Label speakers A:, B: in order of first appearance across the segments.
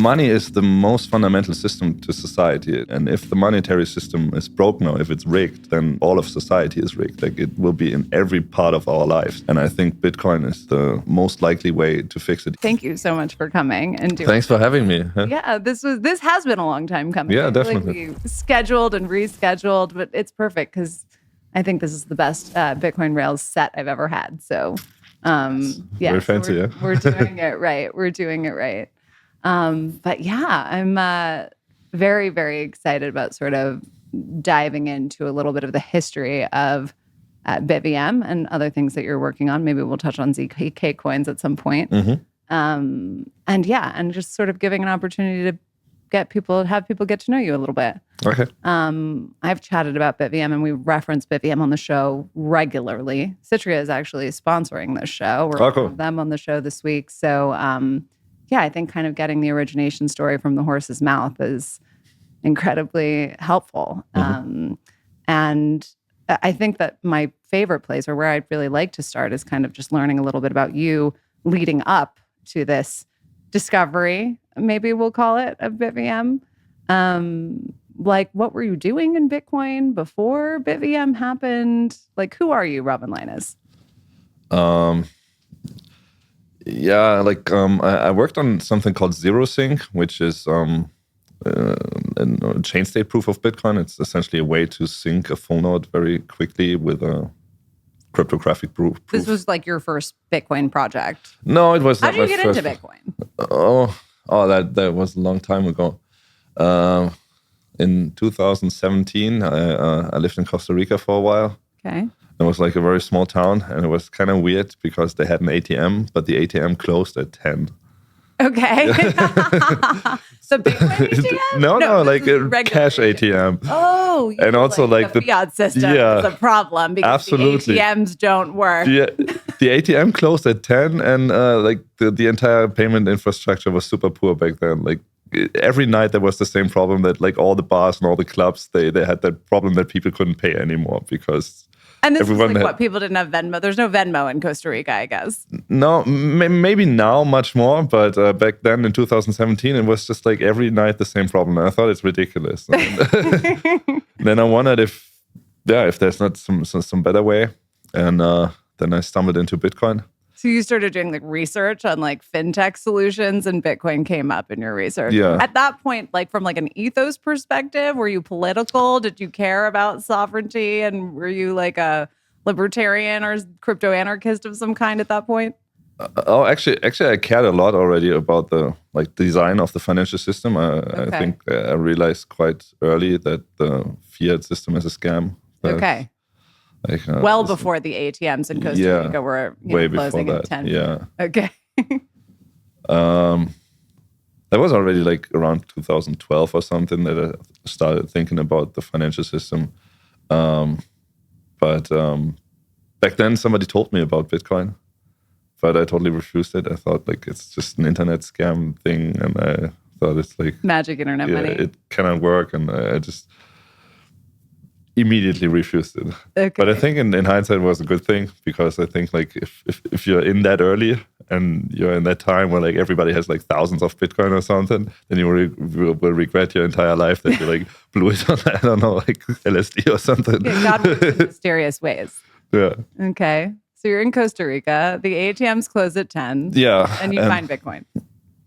A: money is the most fundamental system to society. And if the monetary system is broken or if it's rigged, then all of society is rigged. Like, it will be in every part of our lives. And I think Bitcoin is the most likely way to fix it.
B: Thank you so much for coming and doing
A: Thanks for having me.
B: Yeah, this has been a long time coming.
A: Yeah, definitely.
B: We scheduled and rescheduled, but it's perfect because I think this is the best Bitcoin Rails set I've ever had. So, yeah.
A: Very fancy,
B: so
A: yeah.
B: We're doing it right. We're doing it right. But yeah, I'm very, very excited about sort of diving into a little bit of the history of BitVM and other things that you're working on. Maybe we'll touch on ZK coins at some point.
A: Mm-hmm.
B: And just sort of giving an opportunity to have people get to know you a little bit.
A: Okay.
B: I've chatted about BitVM and we reference BitVM on the show regularly. Citrea is actually sponsoring this show. We're
A: cool.
B: with them on the show this week. So, I think kind of getting the origination story from the horse's mouth is incredibly helpful.
A: Mm-hmm.
B: And I think that my favorite place, or where I'd really like to start, is kind of just learning a little bit about you leading up to this discovery, maybe we'll call it, of BitVM. Like, what were you doing in Bitcoin before BitVM happened? Like, who are you, Robin Linus?
A: I worked on something called ZeroSync, which is a chain state proof of Bitcoin. It's essentially a way to sync a full node very quickly with a cryptographic proof.
B: This was like your first Bitcoin project.
A: No, it was not.
B: How did you get into Bitcoin?
A: That was a long time ago. In 2017, I lived in Costa Rica for a while.
B: Okay.
A: It was like a very small town, and it was kind of weird because they had an ATM, but the ATM closed at 10.
B: Okay. The Bitcoin ATM?
A: No, like a cash ATM.
B: Oh,
A: and also like
B: the fiat system is a problem because
A: absolutely.
B: the ATMs don't work.
A: The ATM closed at 10, and the entire payment infrastructure was super poor back then. Like, every night there was the same problem that like all the bars and all the clubs, they had that problem that people couldn't pay anymore because...
B: And this is like what people didn't have Venmo. There's no Venmo in Costa Rica, I guess.
A: No, maybe now much more, but back then in 2017, it was just like every night the same problem. And I thought it's ridiculous. Then I wondered if there's not some better way. And then I stumbled into Bitcoin.
B: So you started doing like research on like fintech solutions, and Bitcoin came up in your research.
A: Yeah.
B: At that point, like from like an ethos perspective, were you political? Did you care about sovereignty? And were you like a libertarian or crypto anarchist of some kind at that point?
A: Actually, I cared a lot already about the like design of the financial system. I think I realized quite early that the fiat system is a scam.
B: Okay.
A: Like,
B: well before the ATMs in Costa Rica were
A: way
B: closing
A: before
B: at 10.
A: Yeah.
B: Okay.
A: That was already like around 2012 or something that I started thinking about the financial system. But back then somebody told me about Bitcoin, but I totally refused it. I thought like it's just an internet scam thing, and I thought it's like
B: magic internet money.
A: It cannot work, and I just immediately refused it.
B: Okay.
A: But I think in hindsight it was a good thing, because I think like if you're in that early and you're in that time where like everybody has like thousands of Bitcoin or something, then you will regret your entire life that you like blew it on, I don't know, like LSD or something.
B: Yeah, God works in mysterious ways.
A: Yeah.
B: Okay. So you're in Costa Rica. The ATMs close at 10.
A: Yeah.
B: And you find Bitcoin.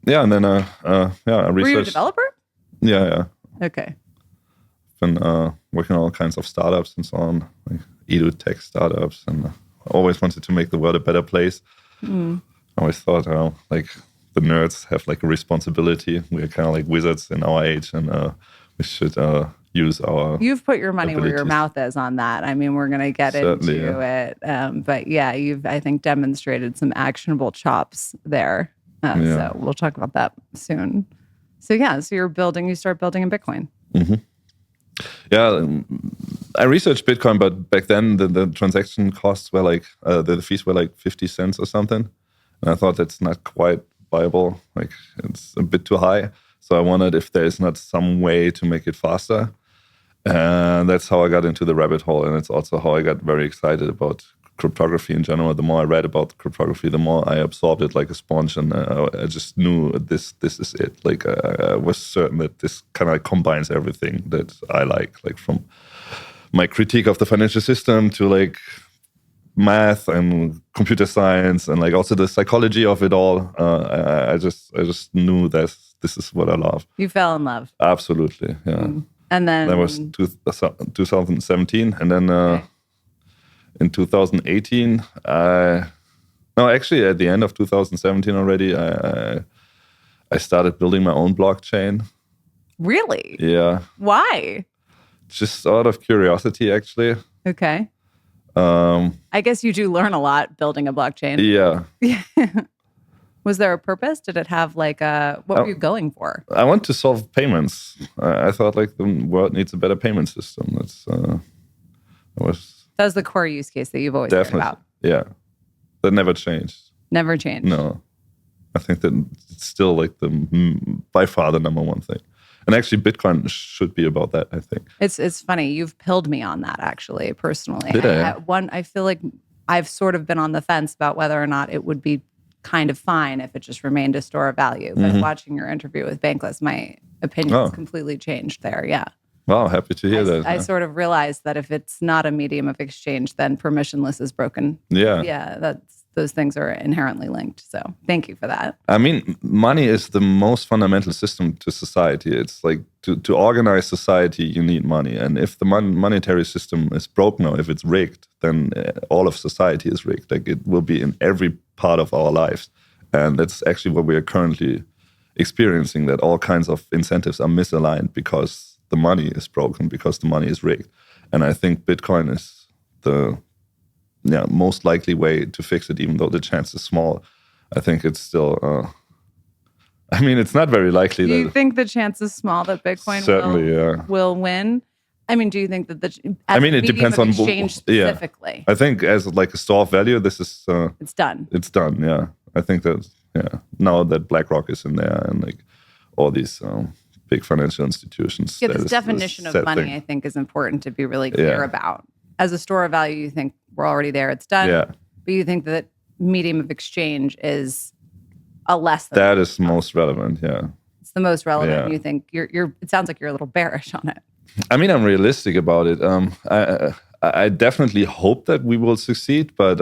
A: Yeah, and then I researched.
B: Were you a developer?
A: Yeah.
B: Okay.
A: Been working on all kinds of startups and so on, like edu-tech startups, and I always wanted to make the world a better place. I always thought, like the nerds have like a responsibility. We're kind of like wizards in our age, and we should use our.
B: You've put your money
A: abilities.
B: where your mouth is on that. I mean, we're going to get
A: Certainly,
B: into it, but yeah, you've I think demonstrated some actionable chops there. So we'll talk about that soon. So you start building in Bitcoin.
A: Mm-hmm. Yeah, I researched Bitcoin, but back then the transaction costs were like, the fees were like 50 cents or something. And I thought that's not quite viable. Like, it's a bit too high. So I wondered if there's not some way to make it faster. And that's how I got into the rabbit hole. And it's also how I got very excited about cryptography in general. The more I read about cryptography, the more I absorbed it like a sponge, and I just knew this is it. Like I was certain that this kind of combines everything that I like from my critique of the financial system to like math and computer science and like also the psychology of it all. I just knew that this is what I love.
B: You fell in love.
A: Absolutely, yeah.
B: And then
A: that was 2017, and then in 2018, no, actually at the end of 2017 already, I started building my own blockchain.
B: Really?
A: Yeah.
B: Why?
A: Just out of curiosity, actually.
B: Okay. I guess you do learn a lot building a blockchain.
A: Yeah.
B: Was there a purpose? Did it have like what were you going for?
A: I want to solve payments. I thought like the world needs a better payment system.
B: That was the core use case that you've always cared about.
A: Yeah. That never changed.
B: Never changed.
A: No. I think that it's still like by far the number one thing. And actually, Bitcoin should be about that, I think.
B: It's funny. You've pilled me on that, actually, personally.
A: Did I?
B: I feel like I've sort of been on the fence about whether or not it would be kind of fine if it just remained a store of value. But watching your interview with Bankless, my opinion has completely changed there. Yeah.
A: Wow, happy to hear that.
B: I sort of realized that if it's not a medium of exchange, then permissionless is broken.
A: Yeah.
B: Yeah, those things are inherently linked. So thank you for that.
A: I mean, money is the most fundamental system to society. It's like to organize society, you need money. And if the monetary system is broken or if it's rigged, then all of society is rigged. Like it will be in every part of our lives. And that's actually what we are currently experiencing, that all kinds of incentives are misaligned because the money is broken, because the money is rigged. And I think Bitcoin is the most likely way to fix it, even though the chance is small. I think it's still, it's not very likely.
B: Do you think the chance is small that Bitcoin will win? I mean, do you think that
A: it depends on
B: exchange specifically?
A: Yeah. I think as like a store of value, this is...
B: it's done.
A: It's done, yeah. I think that, now that BlackRock is in there and like all these... big financial institutions.
B: Yeah, this definition of money, I think, is important to be really clear about. As a store of value, you think we're already there, it's done. Yeah. But you think that medium of exchange is a less than
A: that is most relevant, yeah.
B: It's the most relevant. Yeah. You think it sounds like you're a little bearish on it.
A: I mean, I'm realistic about it. I definitely hope that we will succeed, but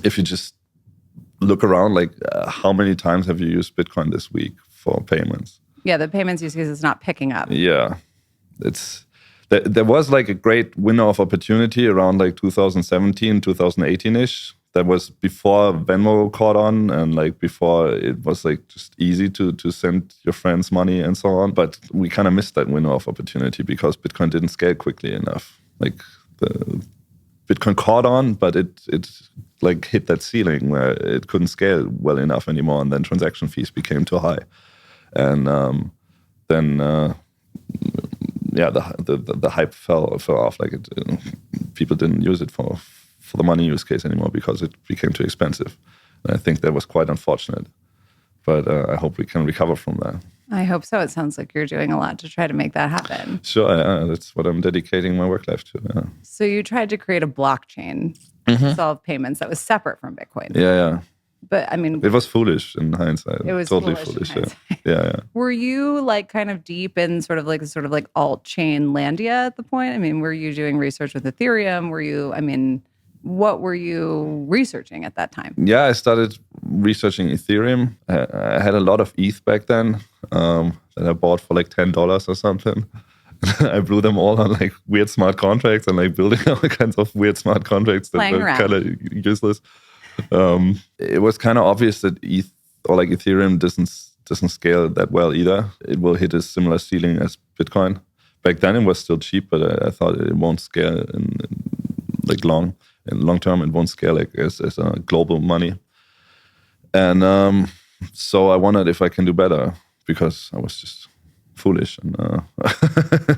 A: if you just look around, like how many times have you used Bitcoin this week for payments?
B: Yeah, the payments use case is not picking up.
A: Yeah, there was like a great window of opportunity around like 2017, 2018-ish. That was before Venmo caught on and like before it was like just easy to send your friends money and so on. But we kind of missed that window of opportunity because Bitcoin didn't scale quickly enough. Like the Bitcoin caught on, but it like hit that ceiling where it couldn't scale well enough anymore, and then transaction fees became too high. And then the hype fell off. Like people didn't use it for the money use case anymore because it became too expensive. And I think that was quite unfortunate. But I hope we can recover from that.
B: I hope so. It sounds like you're doing a lot to try to make that happen.
A: Sure, that's what I'm dedicating my work life to. Yeah.
B: So you tried to create a blockchain to solve payments that was separate from Bitcoin.
A: Yeah.
B: But I mean,
A: it was foolish in hindsight.
B: It was
A: totally
B: foolish.
A: Yeah.
B: Were you like kind of deep in sort of like alt chain landia at the point? I mean, were you doing research with Ethereum? What were you researching at that time?
A: Yeah, I started researching Ethereum. I had a lot of ETH back then that I bought for like $10 or something. I blew them all on like weird smart contracts and like building all kinds of weird smart contracts that were kind of useless. It was kind of obvious that ETH or like Ethereum doesn't scale that well either. It will hit a similar ceiling as Bitcoin. Back then it was still cheap, but I thought it won't scale in long term. It won't scale like as a global money. And so I wondered if I can do better because I was just foolish and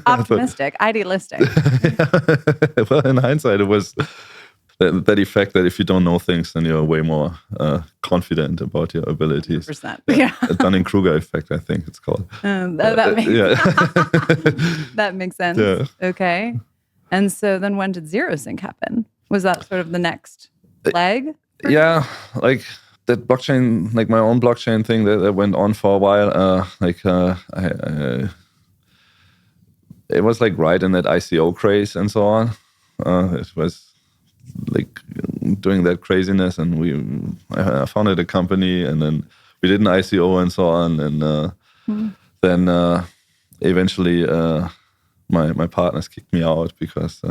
B: optimistic, idealistic.
A: Well, in hindsight, it was that effect that if you don't know things, then you're way more confident about your abilities.
B: 100%. Yeah.
A: Dunning-Kruger effect, I think it's called.
B: That makes sense.
A: Yeah.
B: Okay. And so then when did ZeroSync happen? Was that sort of the next leg?
A: Yeah, like that blockchain, like my own blockchain thing that went on for a while. It was like right in that ICO craze and so on. It was like doing that craziness, and I founded a company, and then we did an ICO and so on, and then eventually my partners kicked me out because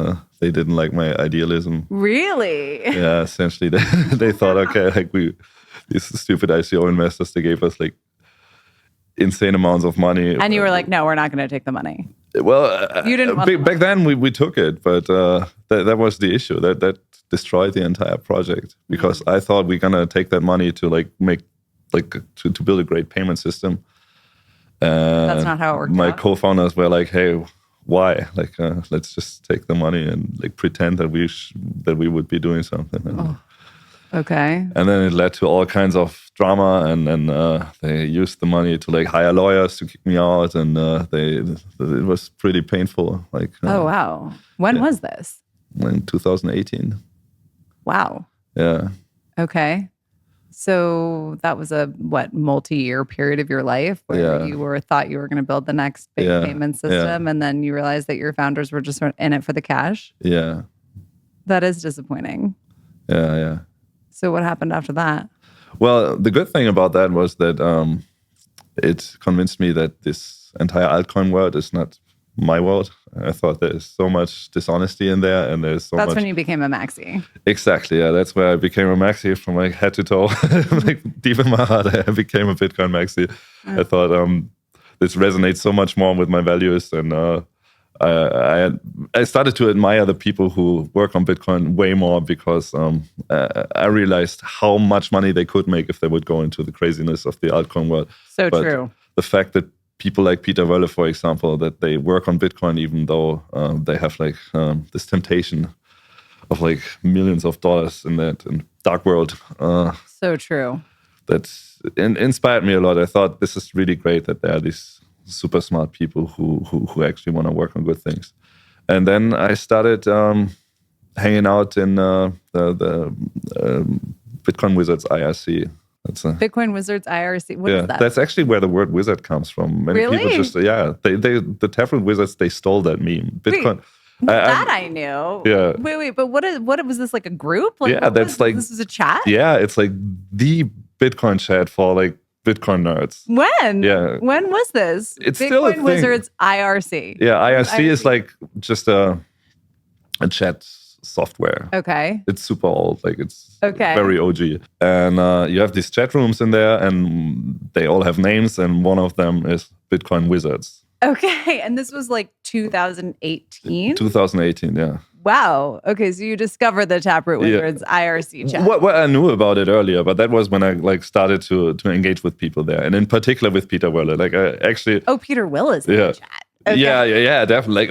A: they didn't like my idealism.
B: Really?
A: Yeah, essentially they thought, okay, like these stupid ICO investors, they gave us like insane amounts of money,
B: and you were like, no, we're not going to take the money.
A: Well,
B: you didn't want
A: back then we took it, but that was the issue that destroyed the entire project, because I thought we're gonna take that money to like make to build a great payment system.
B: That's not how it worked.
A: My
B: out.
A: co-founders were like, "Hey, why? Like, let's just take the money and like pretend that we would be doing something." And,
B: okay.
A: And then it led to all kinds of drama, and then they used the money to like hire lawyers to kick me out, and it was pretty painful. Like,
B: oh wow, when was this?
A: In 2018.
B: Wow.
A: Yeah.
B: Okay. So that was a multi-year period of your life where you thought you were going to build the next big payment system, and then you realized that your founders were just sort of in it for the cash.
A: Yeah.
B: That is disappointing.
A: Yeah.
B: So what happened after that?
A: Well, the good thing about that was that it convinced me that this entire altcoin world is not my world. I thought there's so much dishonesty in there, and there's so much.
B: That's when you became a maxi.
A: Exactly. Yeah, that's where I became a maxi from like head to toe. Like deep in my heart, I became a Bitcoin maxi. I thought this resonates so much more with my values, and I started to admire the people who work on Bitcoin way more, because I realized how much money they could make if they would go into the craziness of the altcoin world.
B: So true.
A: The fact that people like Pieter Wuille, for example, that they work on Bitcoin even though they have like this temptation of like millions of dollars in that dark world.
B: So true.
A: That inspired me a lot. I thought this is really great that there are these super smart people who actually want to work on good things. And then I started hanging out in the Bitcoin Wizards IRC.
B: Bitcoin Wizards IRC. What is that?
A: That's actually where the word wizard comes from. Many
B: really?
A: people just the Taproot Wizards, they stole that meme. Bitcoin.
B: Wait, I knew.
A: Yeah.
B: Wait, but what was this, like a group? Like,
A: that's like
B: this is a chat?
A: Yeah, it's like the Bitcoin chat for like Bitcoin nerds.
B: When?
A: Yeah.
B: When was this?
A: It's
B: Bitcoin
A: still a thing.
B: Wizards IRC.
A: Yeah, IRC is like just a chat software.
B: Okay.
A: It's super old, like it's very OG. And you have these chat rooms in there, and they all have names, and one of them is Bitcoin Wizards.
B: Okay, and this was like 2018?
A: 2018, yeah.
B: Wow. Okay, so you discovered the Taproot Wizards IRC chat.
A: Well, I knew about it earlier, but that was when I like started to engage with people there, and in particular with Pieter Wuille. Like I actually.
B: Oh, Pieter Wuille is in the chat. Okay.
A: Yeah, definitely. Like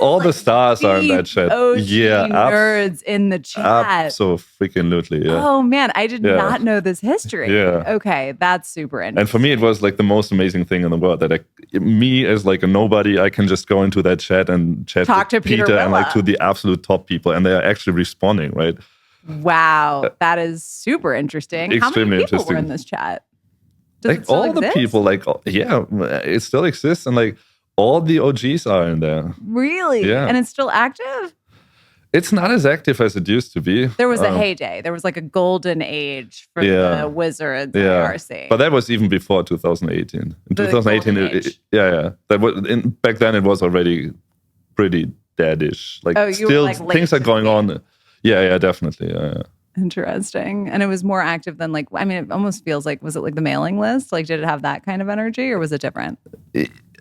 A: all the stars are in that chat.
B: OG nerds in the chat.
A: Absolutely, yeah.
B: Oh man, I did not know this history.
A: Yeah.
B: Okay, that's super interesting.
A: And for me, it was like the most amazing thing in the world that me as like a nobody, I can just go into that chat and talk to Pieter and like to the absolute top people, and they are actually responding, right?
B: Wow, that is super interesting.
A: Extremely
B: How many people
A: interesting.
B: were in this chat? Does
A: like
B: it still
A: all
B: exist?
A: The people, like it still exists, and like. All the OGs are in there.
B: Really?
A: Yeah.
B: And it's still active?
A: It's not as active as it used to be.
B: There was a heyday. There was like a golden age for the Wizards IRC.
A: But that was even before 2018. In 2018, that was back then. It was already pretty deadish. Like still, things are going on. Yeah, definitely. Yeah.
B: Interesting. And it was more active than like. I mean, it almost feels like, was it like the mailing list? Like, did it have that kind of energy, or was it different?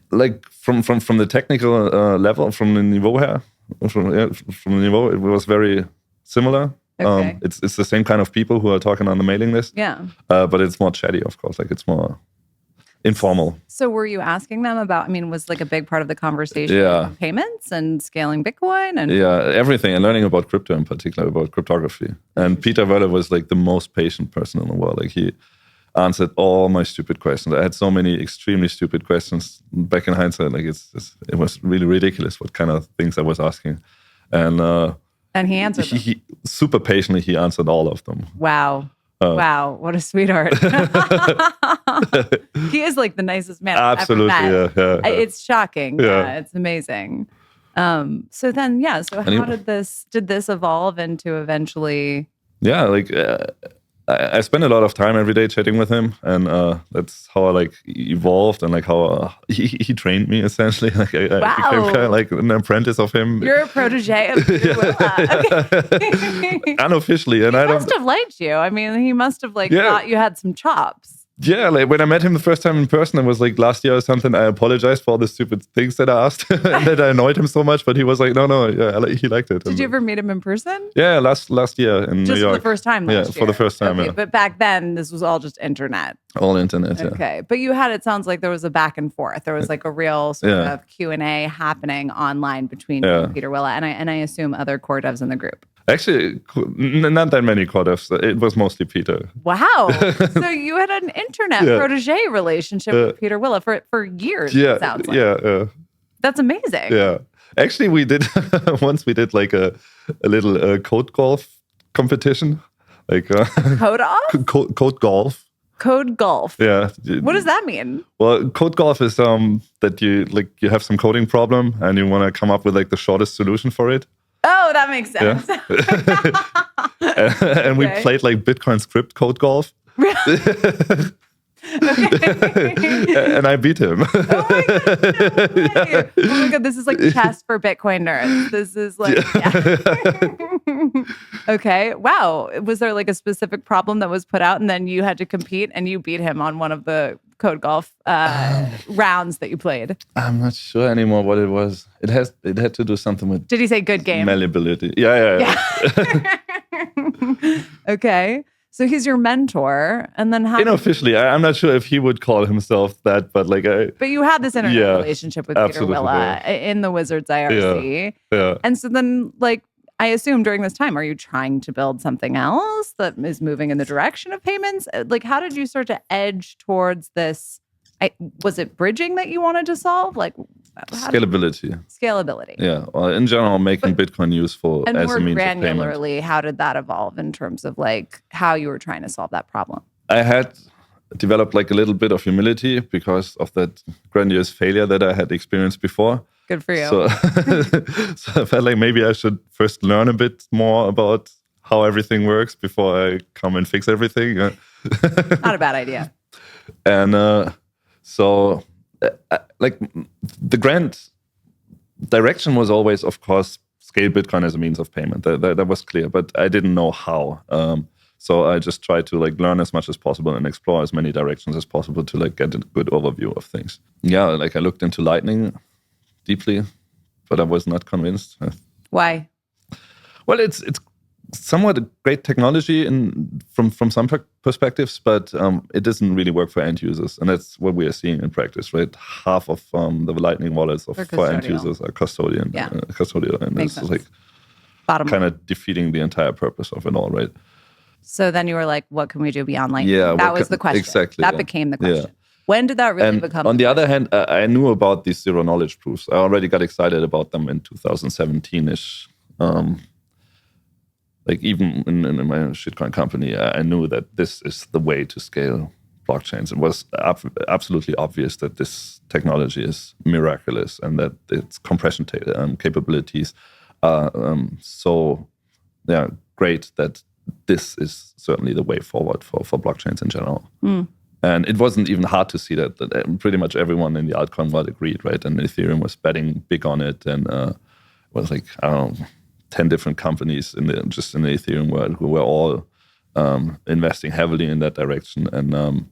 A: Like from the technical level, from the niveau here, from the niveau, it was very similar.
B: Okay.
A: It's the same kind of people who are talking on the mailing list.
B: Yeah.
A: But it's more chatty, of course. Like it's more informal.
B: So were you asking them about? I mean, was like a big part of the conversation payments and scaling Bitcoin and
A: everything, and learning about crypto in particular, about cryptography. And Pieter Wuille was like the most patient person in the world. Like he answered all my stupid questions. I had so many extremely stupid questions back in hindsight. Like it was really ridiculous what kind of things I was asking. And
B: And he answered them.
A: He super patiently, he answered all of them.
B: Wow. Wow, what a sweetheart. He is like the nicest man
A: Absolutely,
B: I've ever met.
A: yeah.
B: It's shocking.
A: Yeah.
B: Yeah, it's amazing. So then, so how did this evolve into eventually?
A: Yeah, like I spend a lot of time every day chatting with him, and that's how I like evolved, and like how he trained me essentially. Like I became kind of like an apprentice of him.
B: You're a protege of Pieter Wuille. Okay.
A: Unofficially, and
B: he must have liked you. I mean, he must have thought you had some chops.
A: Yeah, like when I met him the first time in person, it was like last year or something. I apologized for all the stupid things that I asked and that I annoyed him so much. But he was like, no, he liked it.
B: Did you ever meet him in person?
A: Yeah, last year in New York.
B: Just for the first time last year?
A: Yeah, for the first time,
B: okay, But back then, this was all just internet.
A: All internet, yeah.
B: Okay, but it sounds like there was a back and forth. There was like a real sort of Q&A happening online between you and Pieter Wuille, and I assume other core devs in the group.
A: Actually, not that many core devs. It was mostly Peter.
B: Wow. So you had an internet protege relationship with Pieter Wuille for years, it sounds like.
A: Yeah.
B: That's amazing.
A: Yeah. Actually, we did, once we did like a little code golf competition. Like
B: Code off?
A: Code golf.
B: Code golf.
A: Yeah.
B: What does that mean?
A: Well, code golf is that you have some coding problem and you want to come up with like the shortest solution for it.
B: Oh, that makes sense.
A: Yeah. And we played like Bitcoin Script code golf. And I beat him.
B: Oh my God, this is like chess for Bitcoin nerds. This is like, Okay, wow. Was there like a specific problem that was put out and then you had to compete and you beat him on one of the code golf rounds that you played?
A: I'm not sure anymore what it was. It had to do something with...
B: Did he say good game?
A: Malleability. Yeah.
B: Okay. So he's your mentor, and then how?
A: Unofficially, I'm not sure if he would call himself that, but like
B: But you had this internet relationship with Pieter Wuille in the Wizards IRC.
A: Yeah.
B: And so then, like, I assume during this time, are you trying to build something else that is moving in the direction of payments? Like, how did you start to edge towards this? Was it bridging that you wanted to solve? Like
A: scalability. Yeah. Well, in general, making Bitcoin useful as a means of payment.
B: And more granularly, how did that evolve in terms of like how you were trying to solve that problem?
A: I had developed like a little bit of humility because of that grandiose failure that I had experienced before.
B: Good for you.
A: So, so I felt like maybe I should first learn a bit more about how everything works before I come and fix everything.
B: Not a bad idea.
A: And so, like, the grand direction was always, of course, scale Bitcoin as a means of payment. That was clear, but I didn't know how. So I just tried to like learn as much as possible and explore as many directions as possible to like get a good overview of things. Yeah, like I looked into Lightning deeply, but I was not convinced.
B: Why?
A: Well, it's somewhat a great technology from some perspectives, but it doesn't really work for end users, and that's what we are seeing in practice, right? Half of the Lightning wallets for end users are custodial, and
B: Makes
A: this is like
B: kind
A: of defeating the entire purpose of it all, right?
B: So then you were like, what can we do beyond Lightning?
A: Yeah,
B: that was the question.
A: Exactly.
B: That became the question. When did that really become?
A: On the other hand, I knew about these zero knowledge proofs. I already got excited about them in 2017-ish. Like even in my shitcoin company, I knew that this is the way to scale blockchains. It was absolutely obvious that this technology is miraculous and that its compression capabilities are so great that this is certainly the way forward for blockchains in general. And it wasn't even hard to see that pretty much everyone in the altcoin world agreed, right? And Ethereum was betting big on it, and it was like, I don't know, 10 different companies in the Ethereum world who were all investing heavily in that direction. And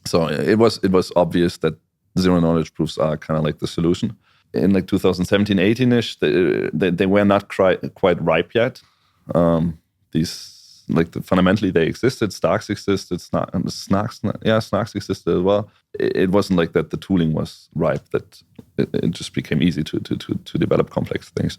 A: so it was obvious that zero knowledge proofs are kind of like the solution. In like 2017, 18-ish, they were not quite ripe yet. Fundamentally they existed. Starks existed. Snarks existed as well. It wasn't like that the tooling was ripe, that it just became easy to develop complex things.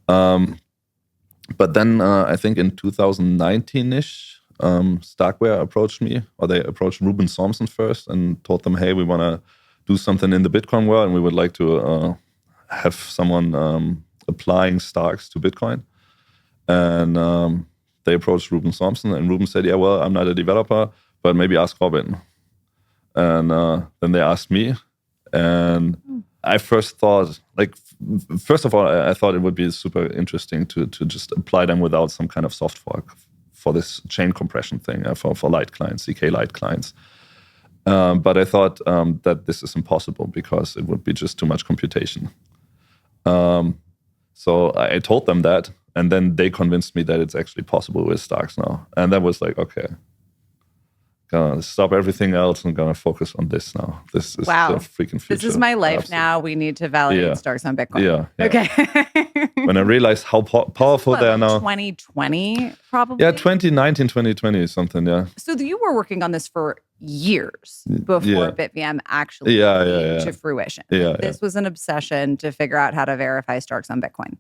A: But then I think in 2019-ish, Starkware approached me, or they approached Ruben Thompson first and told them, hey, we want to do something in the Bitcoin world, and we would like to have someone applying Starks to Bitcoin. And they approached Ruben Thompson, and Ruben said, yeah, well, I'm not a developer, but maybe ask Robin. And then they asked me. And I first thought, first of all, I thought it would be super interesting to just apply them without some kind of soft fork for this chain compression thing, for light clients, ZK light clients. But I thought that this is impossible because it would be just too much computation. So I told them that, and then they convinced me that it's actually possible with Starks now. And that was like, okay, gonna stop everything else and gonna focus on this now. This is the freaking future.
B: This is my life.
A: Absolutely.
B: Now. We need to validate Starks on Bitcoin.
A: Yeah.
B: Okay.
A: When I realized how powerful they are now.
B: 2020, probably?
A: Yeah, 2019, 2020, something, yeah.
B: So you were working on this for years before BitVM actually came to fruition. This was an obsession to figure out how to verify Starks on Bitcoin.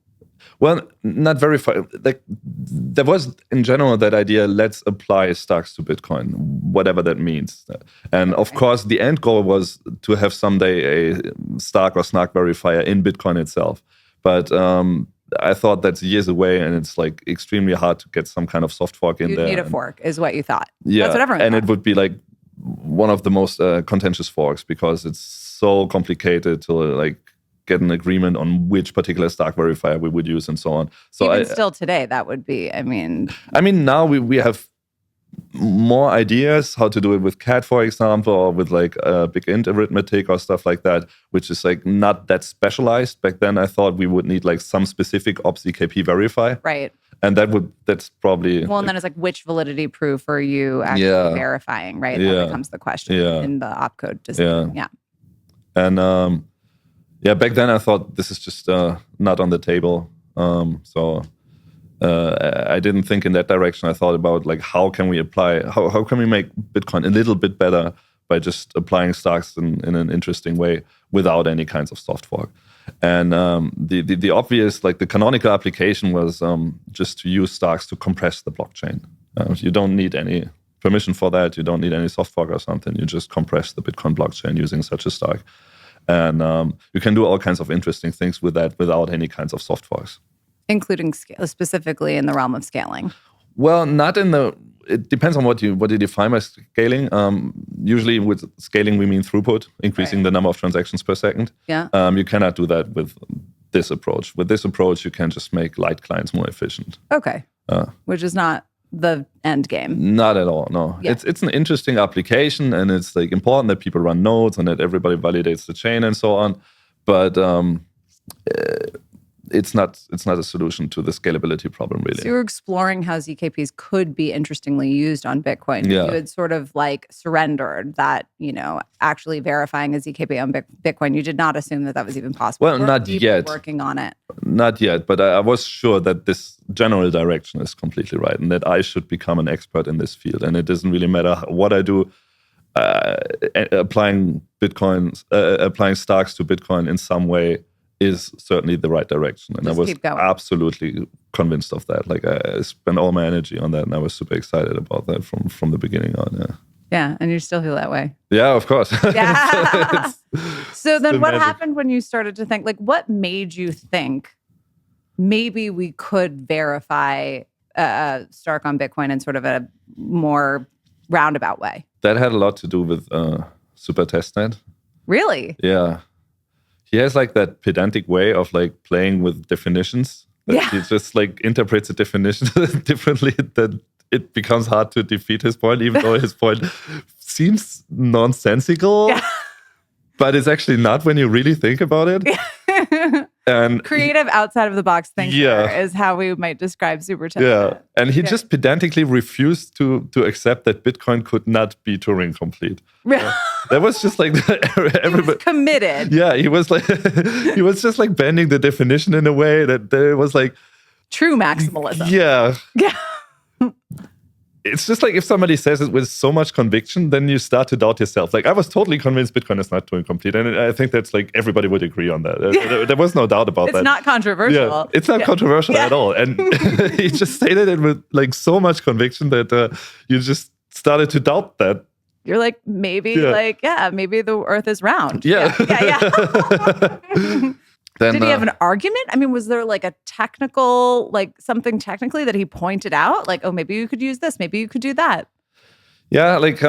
A: Well, not verify. There was, in general, that idea, let's apply Starks to Bitcoin, whatever that means. And of course, the end goal was to have someday a Stark or Snark verifier in Bitcoin itself. But I thought that's years away, and it's like extremely hard to get some kind of soft fork in there.
B: You need a fork, is what you thought.
A: Yeah,
B: that's what everyone thought.
A: It would be like one of the most contentious forks because it's so complicated to get an agreement on which particular Stark verifier we would use and so on. So
B: even still today, that would be, I mean,
A: now we have more ideas how to do it with CAD, for example, or with big int arithmetic or stuff like that, which is not that specialized. Back then, I thought we would need some specific OpzKP verify.
B: Right.
A: And that's probably...
B: Well, and then it's which validity proof are you actually verifying, right? That becomes the question in the opcode design. Yeah.
A: And back then I thought this is just not on the table. So I didn't think in that direction. I thought about how can we apply, how can we make Bitcoin a little bit better by just applying Starks in an interesting way without any kinds of soft fork. And the obvious, the canonical application was just to use Starks to compress the blockchain. You don't need any permission for that. You don't need any soft fork or something. You just compress the Bitcoin blockchain using such a Stark. And you can do all kinds of interesting things with that without any kinds of soft forks.
B: Including specifically in the realm of scaling.
A: Well, not in the... It depends on what you define by scaling. Usually with scaling, we mean throughput, increasing the number of transactions per second.
B: Yeah.
A: You cannot do that with this approach. With this approach, you can just make light clients more efficient.
B: Okay. Which is not the end game.
A: Not at all, no. Yeah. It's an interesting application, and it's important that people run nodes and that everybody validates the chain and so on. But it's not a solution to the scalability problem, really.
B: So you were exploring how ZKPs could be interestingly used on Bitcoin.
A: Yeah.
B: You had sort of surrendered that, actually verifying a ZKP on Bitcoin. You did not assume that was even possible.
A: Well, not yet.
B: Working on it.
A: Not yet, but I was sure that this general direction is completely right and that I should become an expert in this field. And it doesn't really matter what I do. Applying Starks to Bitcoin in some way is certainly the right direction. And I was absolutely convinced of that. I spent all my energy on that, and I was super excited about that from the beginning on. Yeah.
B: Yeah, and you still feel that way.
A: Yeah, of course.
B: Yeah. So then what happened when you started to think, what made you think maybe we could verify Stark on Bitcoin in sort of a more roundabout way? That
A: had a lot to do with Super Testnet.
B: Really?
A: Yeah. He has that pedantic way of playing with definitions. He just interprets a definition differently that it becomes hard to defeat his point, even though his point seems nonsensical. Yeah. But it's actually not when you really think about it. And
B: creative outside of the box thinker is how we might describe Super Testnet.
A: Yeah. And he just pedantically refused to accept that Bitcoin could not be Turing complete. That was just everybody
B: he was committed.
A: Yeah, he was he was just bending the definition in a way that it was
B: true maximalism.
A: Yeah.
B: Yeah.
A: It's just if somebody says it with so much conviction, then you start to doubt yourself. I was totally convinced Bitcoin is not Turing complete. And I think that's everybody would agree on that. There was no doubt about that.
B: It's not controversial.
A: Yeah, it's not controversial at all. And he just stated it with so much conviction that you just started to doubt that.
B: You're maybe maybe the earth is round.
A: Yeah.
B: Yeah.
A: Then,
B: did he have an argument? I mean, was there like a technical, like something technically that he pointed out? Like, oh, maybe you could use this. Maybe you could do that.
A: Yeah, like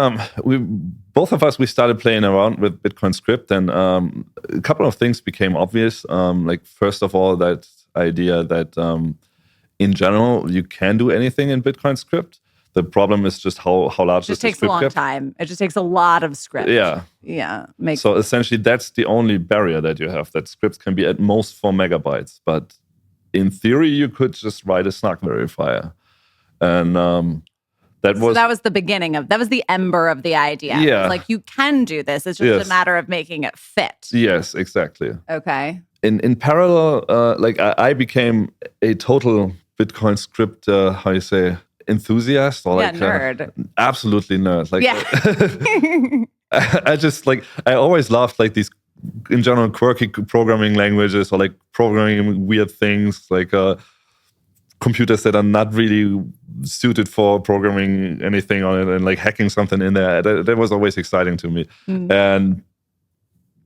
A: we both of us, we started playing around with Bitcoin Script, and a couple of things became obvious. Like first of all, that idea that in general you can do anything in Bitcoin Script. The problem is just how large
B: It just
A: is
B: takes a long time. It just takes a lot of script.
A: Yeah. So essentially, that's the only barrier that you have. That scripts can be at most 4 megabytes, but in theory, you could just write a snark verifier, and that was
B: the beginning that was the ember of the idea.
A: Yeah.
B: Like you can do this. It's just a matter of making it fit.
A: Yes, exactly.
B: Okay.
A: In parallel, like I became a total Bitcoin Script, how you say, enthusiast or like
B: nerd.
A: Absolutely nerd. Like I just like I always loved like these in general quirky programming languages or like programming weird things like computers that are not really suited for programming anything on it and like hacking something in there. That was always exciting to me. And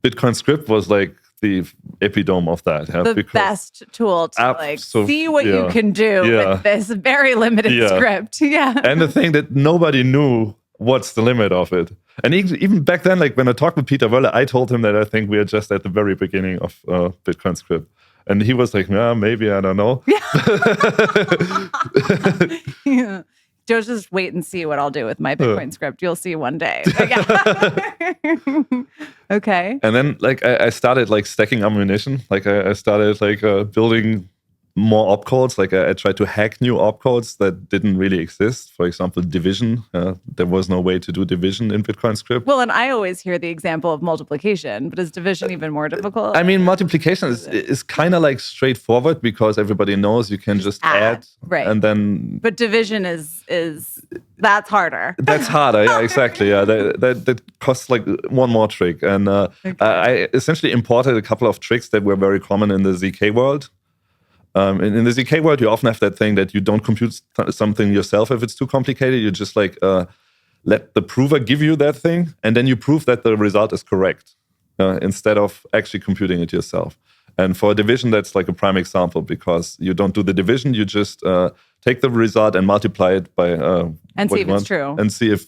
A: Bitcoin Script was like the epitome of that.
B: The best tool to see what you can do with this very limited script. Yeah.
A: And the thing that nobody knew what's the limit of it. And even back then, like when I talked with Pieter Wuille, I told him that I think we are just at the very beginning of Bitcoin Script. And he was like, yeah, maybe, I don't know.
B: Yeah. Just wait and see what I'll do with my Bitcoin script. You'll see one day. Okay.
A: And then like I started like stacking ammunition. Like I started like building more opcodes. Like I tried to hack new opcodes that didn't really exist. For example, division. There was no way to do division in Bitcoin Script.
B: Well, and I always hear the example of multiplication, but is division even more difficult?
A: I mean, multiplication is kind of like straightforward because everybody knows you can just add.
B: Right.
A: And then.
B: But division is that's harder.
A: That's harder. Yeah, exactly. Yeah, that costs like one more trick. And I essentially imported a couple of tricks that were very common in the ZK world. In the ZK world, you often have that thing that you don't compute something yourself if it's too complicated. You just like let the prover give you that thing, and then you prove that the result is correct instead of actually computing it yourself. And for division, that's like a prime example because you don't do the division. You just take the result and multiply it by
B: and see if it's true.
A: And see if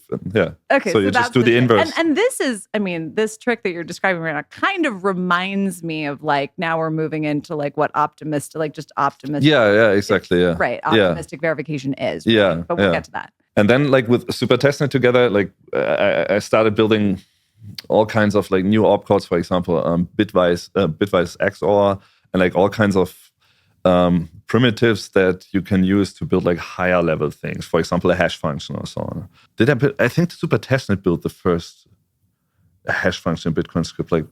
B: Okay.
A: So you just do the inverse.
B: And this is, I mean, this trick that you're describing right now kind of reminds me of like now we're moving into like what just optimistic.
A: Yeah, exactly. Yeah.
B: Right. Optimistic verification is. Right?
A: Yeah.
B: But we'll get to that.
A: And then like with SuperTestNet together, like I started building all kinds of like new opcodes, for example, bitwise XOR, and like all kinds of primitives that you can use to build like higher level things. For example, a hash function or so on. I think SuperTestNet built the first hash function in Bitcoin Script, like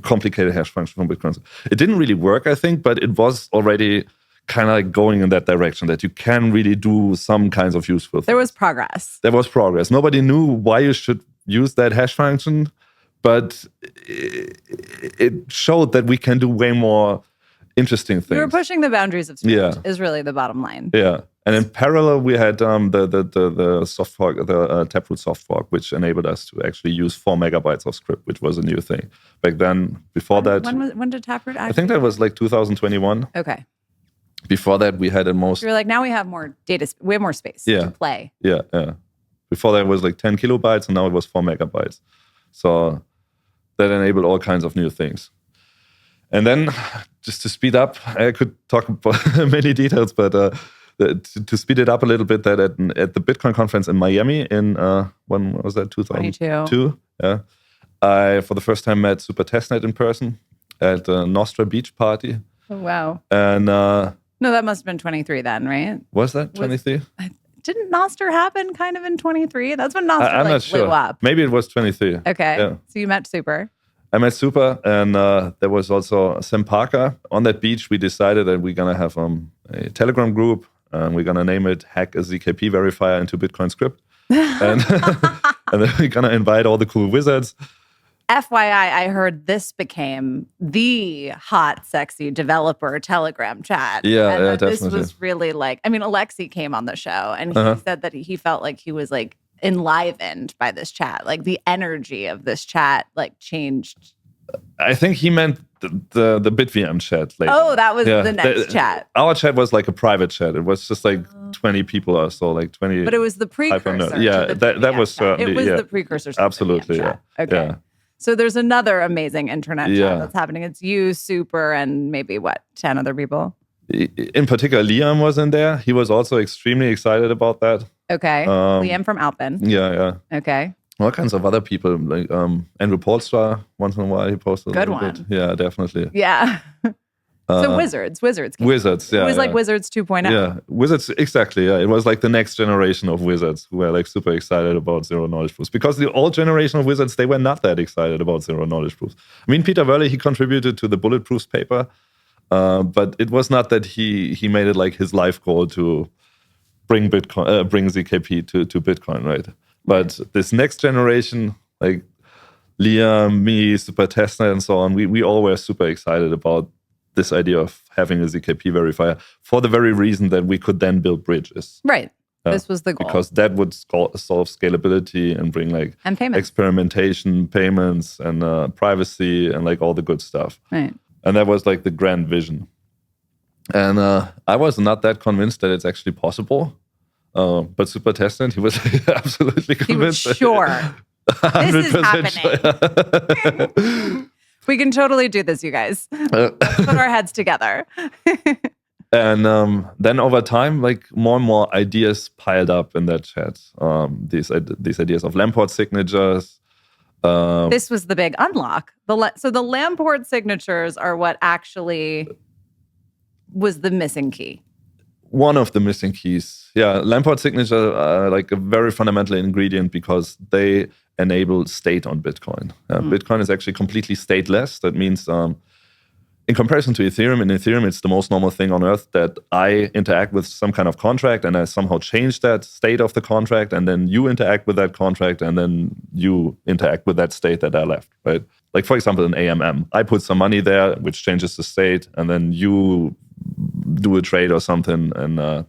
A: complicated hash function from Bitcoin Script. It didn't really work, I think, but it was already kind of like going in that direction that you can really do some kinds of useful things.
B: There was progress.
A: Nobody knew why you should use that hash function, but it showed that we can do way more interesting things.
B: We were pushing the boundaries of script is really the bottom line.
A: Yeah. And in parallel, we had the softfork, the Taproot softfork, which enabled us to actually use 4 megabytes of script, which was a new thing. Back then, before that...
B: When did Taproot actually?
A: I think that was like 2021.
B: Okay.
A: Before that, we had at most...
B: You're like, now we have more data, we have more space to play.
A: Yeah. Before that, it was like 10 kilobytes, and now it was 4 megabytes. So that enabled all kinds of new things. And then, just to speed up, I could talk about many details, but to speed it up a little bit, that at the Bitcoin conference in Miami in, when was that, 2022? Yeah. I, for the first time, met SuperTestNet in person at the Nostra Beach party.
B: Oh, wow.
A: And...
B: no, that must have been 23 then, right?
A: Was that 23?
B: Didn't Nostr happen kind of in 23? That's when Nostr blew up.
A: Maybe it was 23.
B: Okay. Yeah. So you met Super.
A: I met Super, and there was also Sam Parker. On that beach, we decided that we're going to have a Telegram group, and we're going to name it Hack a ZKP Verifier into Bitcoin Script. and then we're going to invite all the cool wizards.
B: FYI, I heard this became the hot, sexy developer Telegram chat.
A: Yeah, definitely.
B: This was really like, I mean, Alexei came on the show and he said that he felt like he was like enlivened by this chat. Like the energy of this chat like changed
A: I think he meant the BitVM chat. Later.
B: Oh, that was the next chat.
A: Our chat was like a private chat. It was just like 20 people or so, like 20.
B: But it was the precursor.
A: Yeah,
B: to the
A: that was certainly.
B: It was the precursor to
A: absolutely,
B: the BitVM chat.
A: Yeah.
B: Okay.
A: Yeah.
B: So there's another amazing internet chat that's happening. It's you, Super, and maybe 10 other people?
A: In particular, Liam was in there. He was also extremely excited about that.
B: Okay. Liam from Alpen.
A: Yeah.
B: Okay.
A: All kinds of other people, like Andrew Polstra, once in a while he posted
B: Good
A: a little
B: one.
A: bit. Yeah, definitely.
B: Yeah. So Wizards.
A: Wizards, yeah.
B: It was like Wizards 2.0.
A: Yeah, Wizards, exactly. Yeah, it was like the next generation of Wizards who were like super excited about zero knowledge proofs. Because the old generation of Wizards, they were not that excited about zero knowledge proofs. I mean, Pieter Wuille, he contributed to the Bulletproofs paper, but it was not that he made it like his life goal to bring Bitcoin, bring ZKP to Bitcoin, right? But this next generation, like Liam, me, Super Testnet, and so on, we all were super excited about this idea of having a ZKP verifier for the very reason that we could then build bridges.
B: Right. This was the goal.
A: Because that would solve scalability and bring like experimentation, payments, and privacy, and like all the good stuff.
B: Right.
A: And that was like the grand vision. And I was not that convinced that it's actually possible. But Super Testnet, he was absolutely convinced.
B: He was sure. This is happening. We can totally do this, you guys. Put our heads together.
A: And then over time, like more and more ideas piled up in that chat. These ideas of Lamport signatures.
B: This was the big unlock. So the Lamport signatures are what actually was the missing key.
A: One of the missing keys. Yeah, Lamport signatures are like a very fundamental ingredient because they enable state on Bitcoin. Bitcoin is actually completely stateless. That means in comparison to Ethereum, in Ethereum, it's the most normal thing on earth that I interact with some kind of contract and I somehow change that state of the contract, and then you interact with that contract, and then you interact with that state that I left, right? Like, for example, in AMM, I put some money there, which changes the state, and then you do a trade or something, and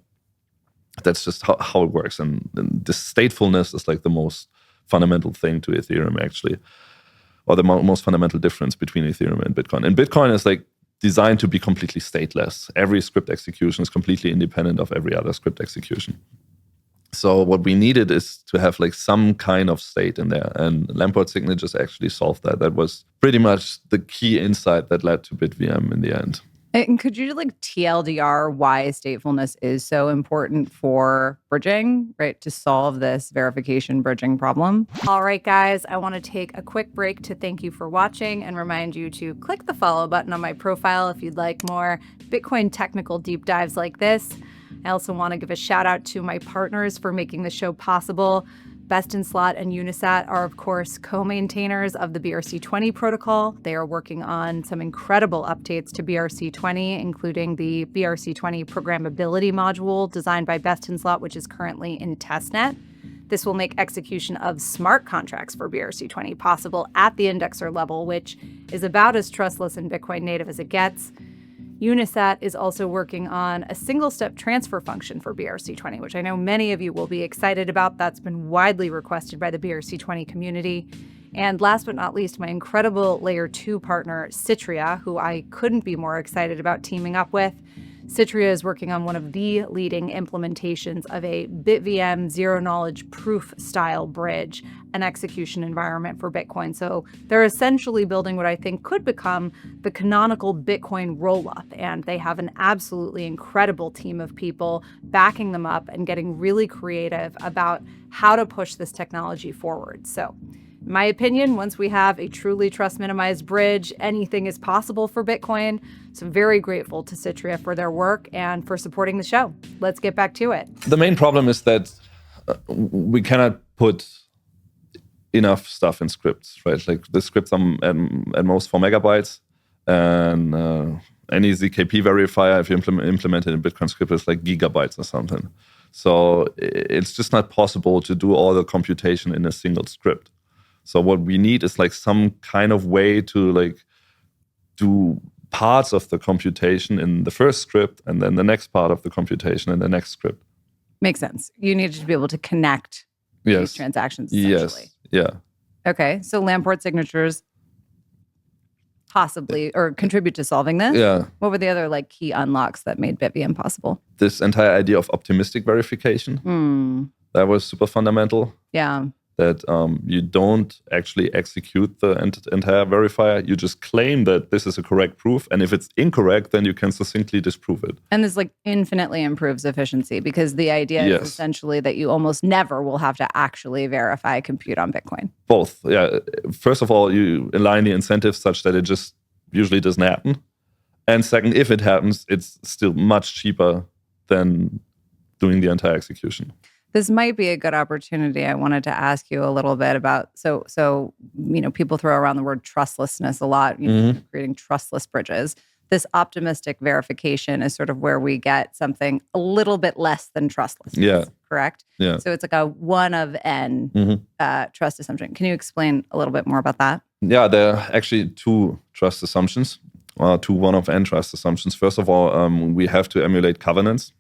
A: that's just how it works. And the statefulness is like the most fundamental thing to Ethereum, actually, or the most fundamental difference between Ethereum and Bitcoin. And Bitcoin is like designed to be completely stateless. Every script execution is completely independent of every other script execution. So what we needed is to have like some kind of state in there, and Lamport signatures actually solved that. That was pretty much the key insight that led to BitVM in the end.
B: And could you like TLDR why statefulness is so important for bridging, right? To solve this verification bridging problem. All right, guys, I want to take a quick break to thank you for watching and remind you to click the follow button on my profile if you'd like more Bitcoin technical deep dives like this. I also want to give a shout out to my partners for making the show possible. Best in Slot and Unisat are, of course, co-maintainers of the BRC20 protocol. They are working on some incredible updates to BRC20, including the BRC20 programmability module designed by Best in Slot, which is currently in testnet. This will make execution of smart contracts for BRC20 possible at the indexer level, which is about as trustless and Bitcoin native as it gets. Unisat is also working on a single-step transfer function for BRC20, which I know many of you will be excited about. That's been widely requested by the BRC20 community. And last but not least, my incredible Layer 2 partner, Citrea, who I couldn't be more excited about teaming up with. Citrea is working on one of the leading implementations of a BitVM zero-knowledge proof style bridge, an execution environment for Bitcoin. So they're essentially building what I think could become the canonical Bitcoin roll-up, and they have an absolutely incredible team of people backing them up and getting really creative about how to push this technology forward. So in my opinion, once we have a truly trust-minimized bridge, anything is possible for Bitcoin. So I'm very grateful to Citrea for their work and for supporting the show. Let's get back to it.
A: The main problem is that we cannot put enough stuff in scripts, right? Like the scripts are at most 4 megabytes, and any ZKP verifier, if you implement it in Bitcoin script, is like gigabytes or something. So it's just not possible to do all the computation in a single script. So what we need is like some kind of way to like do parts of the computation in the first script and then the next part of the computation in the next script.
B: Makes sense. You need to be able to connect these transactions essentially.
A: Yes. Yeah.
B: Okay. So Lamport signatures possibly or contribute to solving this?
A: Yeah.
B: What were the other like key unlocks that made BitVM possible?
A: This entire idea of optimistic verification, that was super fundamental.
B: Yeah.
A: That you don't actually execute the entire verifier. You just claim that this is a correct proof. And if it's incorrect, then you can succinctly disprove it.
B: And this like infinitely improves efficiency because the idea is essentially that you almost never will have to actually verify compute on Bitcoin.
A: Both. Yeah. First of all, you align the incentives such that it just usually doesn't happen. And second, if it happens, it's still much cheaper than doing the entire execution.
B: This might be a good opportunity. I wanted to ask you a little bit about, so people throw around the word trustlessness a lot, creating trustless bridges. This optimistic verification is sort of where we get something a little bit less than trustlessness, correct?
A: Yeah.
B: So it's like a one of n trust assumption. Can you explain a little bit more about that?
A: Yeah, there are actually two trust assumptions, two one of n trust assumptions. First of all, we have to emulate covenants.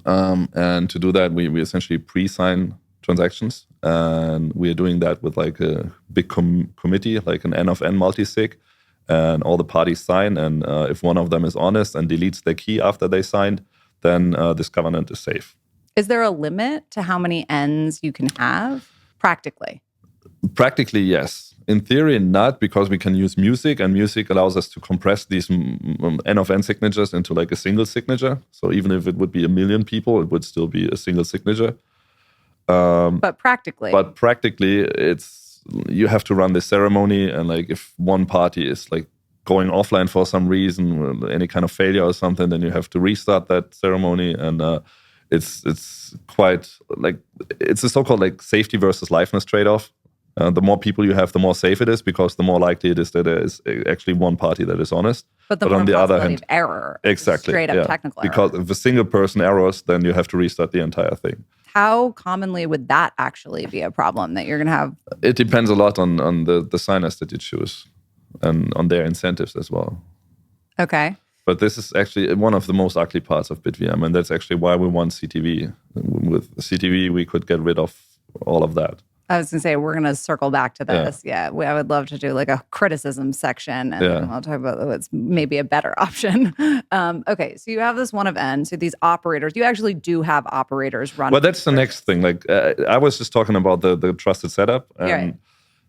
A: And to do that, we essentially pre-sign transactions. And we are doing that with like a big committee, like an N of N multisig. And all the parties sign. And if one of them is honest and deletes their key after they signed, then this covenant is safe.
B: Is there a limit to how many N's you can have practically?
A: Practically, yes. In theory, not, because we can use music, and music allows us to compress these N of N signatures into like a single signature. So even if it would be 1 million people, it would still be a single signature.
B: But practically,
A: you have to run this ceremony, and like if one party is like going offline for some reason, any kind of failure or something, then you have to restart that ceremony, and it's quite like it's a so-called like safety versus liveness trade-off. The more people you have, the more safe it is, because the more likely it is that there is actually one party that is honest.
B: But on the other hand, of error,
A: exactly,
B: straight up technical error.
A: Because if a single person errors, then you have to restart the entire thing.
B: How commonly would that actually be a problem that you're going to have?
A: It depends a lot on the signers that you choose and on their incentives as well.
B: Okay.
A: But this is actually one of the most ugly parts of BitVM, and that's actually why we want CTV. With CTV, we could get rid of all of that.
B: I was going to say, we're going to circle back to this. Yeah. I would love to do like a criticism section, and I'll talk about what's maybe a better option. Okay, so you have this one of n. So these operators, you actually do have operators run.
A: Well, that's the next thing. Like I was just talking about the trusted setup. And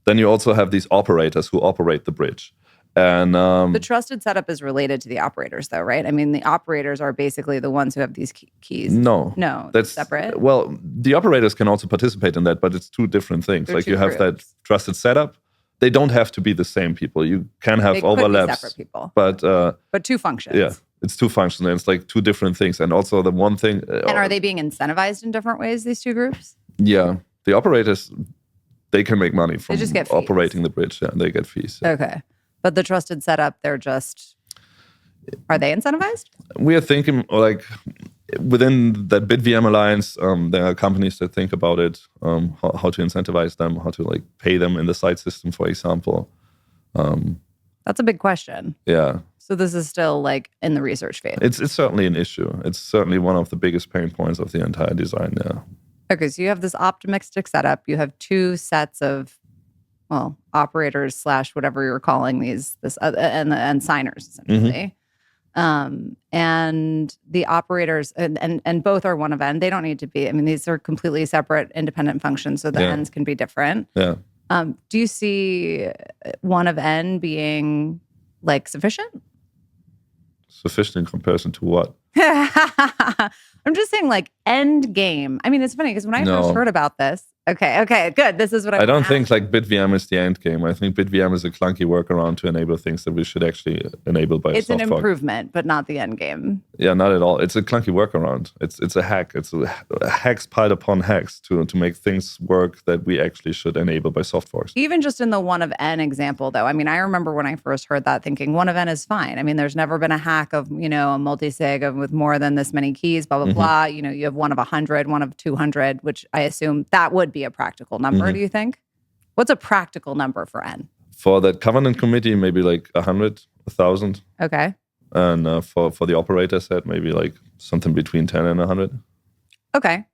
A: then you also have these operators who operate the bridge. And
B: the trusted setup is related to the operators, though, right? I mean, the operators are basically the ones who have these keys.
A: No,
B: that's separate.
A: Well, the operators can also participate in that, but it's two different things.
B: They're
A: like you have
B: groups.
A: that trusted setup. They don't have to be the same people. You can have overlaps,
B: could be separate people,
A: but
B: two functions.
A: Yeah, it's two functions, and it's like two different things. And also the one thing.
B: And are they being incentivized in different ways? These two groups.
A: Yeah, the operators, they can make money from
B: operating
A: the bridge. Yeah, they get fees.
B: Yeah. Okay. But the trusted setup, are they incentivized?
A: We are thinking like within that BitVM alliance, there are companies that think about it, how to incentivize them, how to like pay them in the side system, for example.
B: That's a big question.
A: Yeah.
B: So this is still like in the research phase.
A: It's certainly an issue. It's certainly one of the biggest pain points of the entire design. Yeah.
B: Okay, so you have this optimistic setup. You have two sets of operators / whatever you're calling these, and signers essentially, and the operators and both are one of n. They don't need to be. I mean, these are completely separate, independent functions, so the n's can be different.
A: Yeah.
B: Do you see one of n being like sufficient?
A: Sufficient in comparison to what?
B: I'm just saying, like end game. I mean, it's funny because when I first heard about this. Okay, good. This is what
A: I don't think like BitVM is the end game. I think BitVM is a clunky workaround to enable things that we should actually enable by
B: It's
A: softfork.
B: An improvement, but not the end game.
A: Yeah, not at all. It's a clunky workaround. It's a hack. It's hacks piled upon hacks to make things work that we actually should enable by softforks.
B: Even just in the one of n example, though, I mean, I remember when I first heard that thinking one of n is fine. I mean, there's never been a hack of, a multi-sig with more than this many keys, blah, blah, blah. You have one of 100, one of 200, which I assume that would be a practical number, do you think? What's a practical number for n?
A: For that covenant committee, maybe like 100, 1,000.
B: Okay.
A: And for the operator set, maybe like something between 10 and 100.
B: Okay.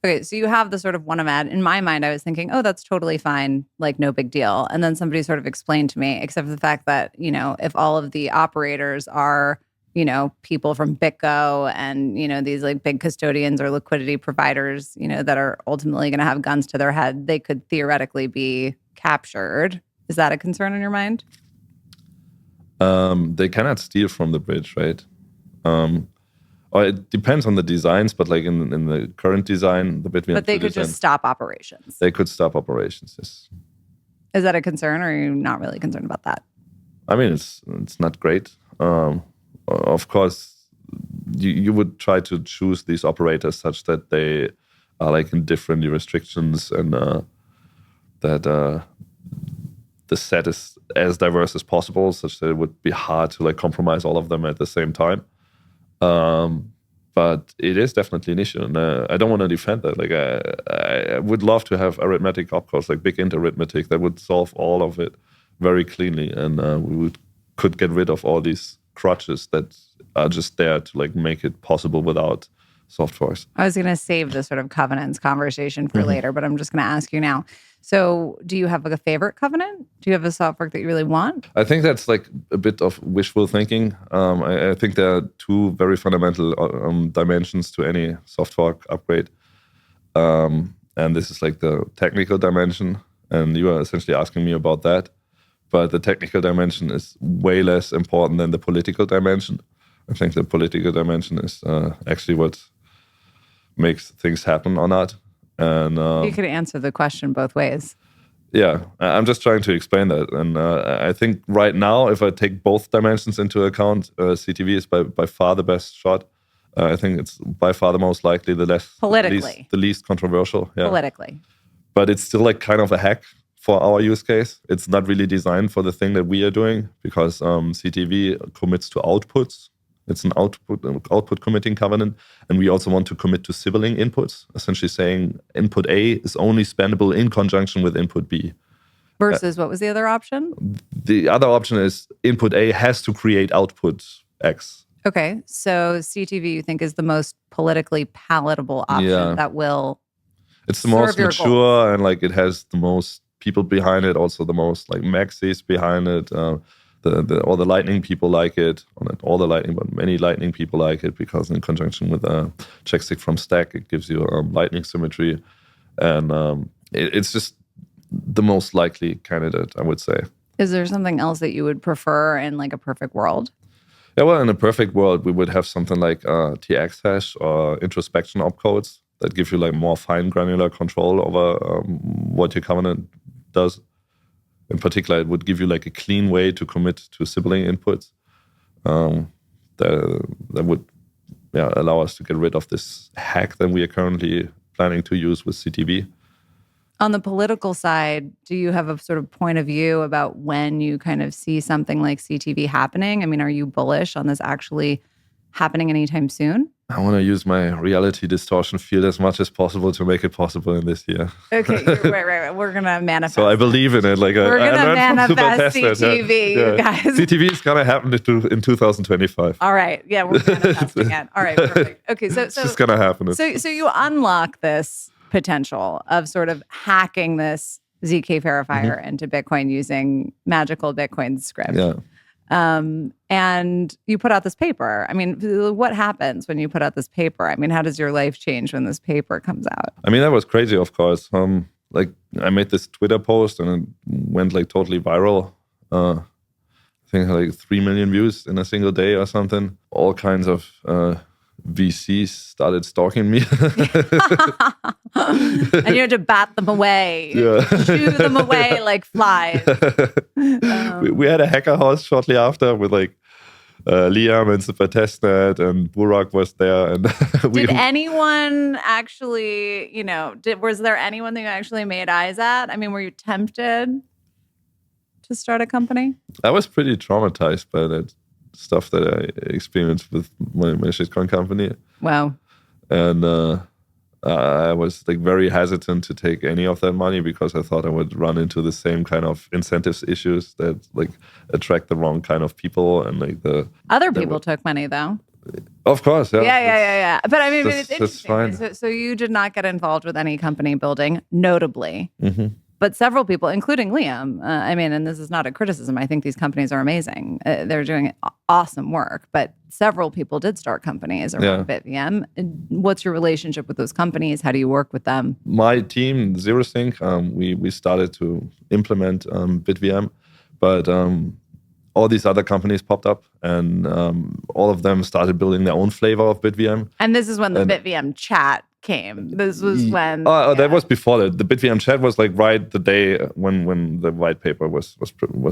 B: Okay, so you have the sort of one of ad. In my mind, I was thinking, oh, that's totally fine, like no big deal. And then somebody sort of explained to me, except for the fact that, if all of the operators are, people from BitGo and, these like big custodians or liquidity providers, that are ultimately going to have guns to their head, they could theoretically be captured. Is that a concern in your mind?
A: They cannot steal from the bridge, right? Or it depends on the designs, but like in the current design, the BitVM.
B: But they could just stop operations.
A: They could stop operations, yes.
B: Is that a concern, or are you not really concerned about that?
A: I mean, it's not great. Of course, you would try to choose these operators such that they are like in different jurisdictions and that the set is as diverse as possible, such that it would be hard to like compromise all of them at the same time. But it is definitely an issue, and I don't want to defend that. Like I would love to have arithmetic opcodes, like big int arithmetic, that would solve all of it very cleanly, and could get rid of all these crutches that are just there to like make it possible without soft forks.
B: I was going to save the sort of covenants conversation for later, but I'm just going to ask you now. So do you have like a favorite covenant? Do you have a soft fork that you really want?
A: I think that's like a bit of wishful thinking. I think there are two very fundamental dimensions to any soft fork upgrade. And this is like the technical dimension. And you are essentially asking me about that. But the technical dimension is way less important than the political dimension. I think the political dimension is actually what makes things happen or not. And
B: you could answer the question both ways.
A: Yeah, I'm just trying to explain that. And I think right now, if I take both dimensions into account, CTV is by far the best shot. I think it's by far the most likely, the least controversial. Yeah.
B: Politically.
A: But it's still like kind of a hack for our use case. It's not really designed for the thing that we are doing, because CTV commits to outputs. It's an output committing covenant. And we also want to commit to sibling inputs, essentially saying input A is only spendable in conjunction with input B.
B: Versus what was the other option?
A: The other option is input A has to create output X.
B: Okay, so CTV you think is the most politically palatable option that will
A: It's the most mature, and like it has the most people behind it, also the most like maxis behind it. All the Lightning people like it. Not all the Lightning, but many Lightning people like it, because in conjunction with checkstick from stack, it gives you Lightning symmetry. And it's just the most likely candidate, I would say.
B: Is there something else that you would prefer in like a perfect world?
A: Yeah, well, in a perfect world, we would have something like TX hash or introspection opcodes that give you like more fine granular control over what your covenant does. In particular, it would give you like a clean way to commit to sibling inputs. That would allow us to get rid of this hack that we are currently planning to use with CTV.
B: On the political side, do you have a sort of point of view about when you kind of see something like CTV happening? I mean, are you bullish on this actually happening anytime soon?
A: I want to use my reality distortion field as much as possible to make it possible in this year.
B: Okay, right. We're going to manifest.
A: So I believe in it. Like
B: we're going to manifest CTV, you guys.
A: CTV is going to happen in 2025.
B: All right. Yeah, we're manifesting it. All right, perfect. Okay, so
A: it's just going to happen.
B: So you unlock this potential of sort of hacking this ZK verifier into Bitcoin using magical Bitcoin script.
A: Yeah.
B: And you put out this paper. I mean, what happens when you put out this paper? I mean, how does your life change when this paper comes out?
A: I mean, that was crazy, of course. Like I made this Twitter post and it went like totally viral. I think like 3 million views in a single day or something. All kinds of VCs started stalking me.
B: And you had to bat them away. Yeah. Shoo them away like flies.
A: We had a hacker house shortly after with like Liam and Super Testnet, and Burak was there. And
B: did anyone actually, was there anyone that you actually made eyes at? I mean, were you tempted to start a company?
A: I was pretty traumatized by that stuff that I experienced with my shitcoin company.
B: Wow.
A: And I was like very hesitant to take any of that money because I thought I would run into the same kind of incentives issues that like attract the wrong kind of people, and like
B: other people took money though.
A: Of course, yeah.
B: Yeah. But I mean, it's interesting.
A: Fine.
B: So you did not get involved with any company building, notably.
A: Mm-hmm.
B: But several people, including Liam, I mean, and this is not a criticism. I think these companies are amazing. They're doing awesome work. But several people did start companies around BitVM. What's your relationship with those companies? How do you work with them?
A: My team, ZeroSync, we started to implement BitVM, but all these other companies popped up, and all of them started building their own flavor of BitVM.
B: And this is when the BitVM chat came. This was when...
A: that was before that. The BitVM chat was like right the day when the white paper was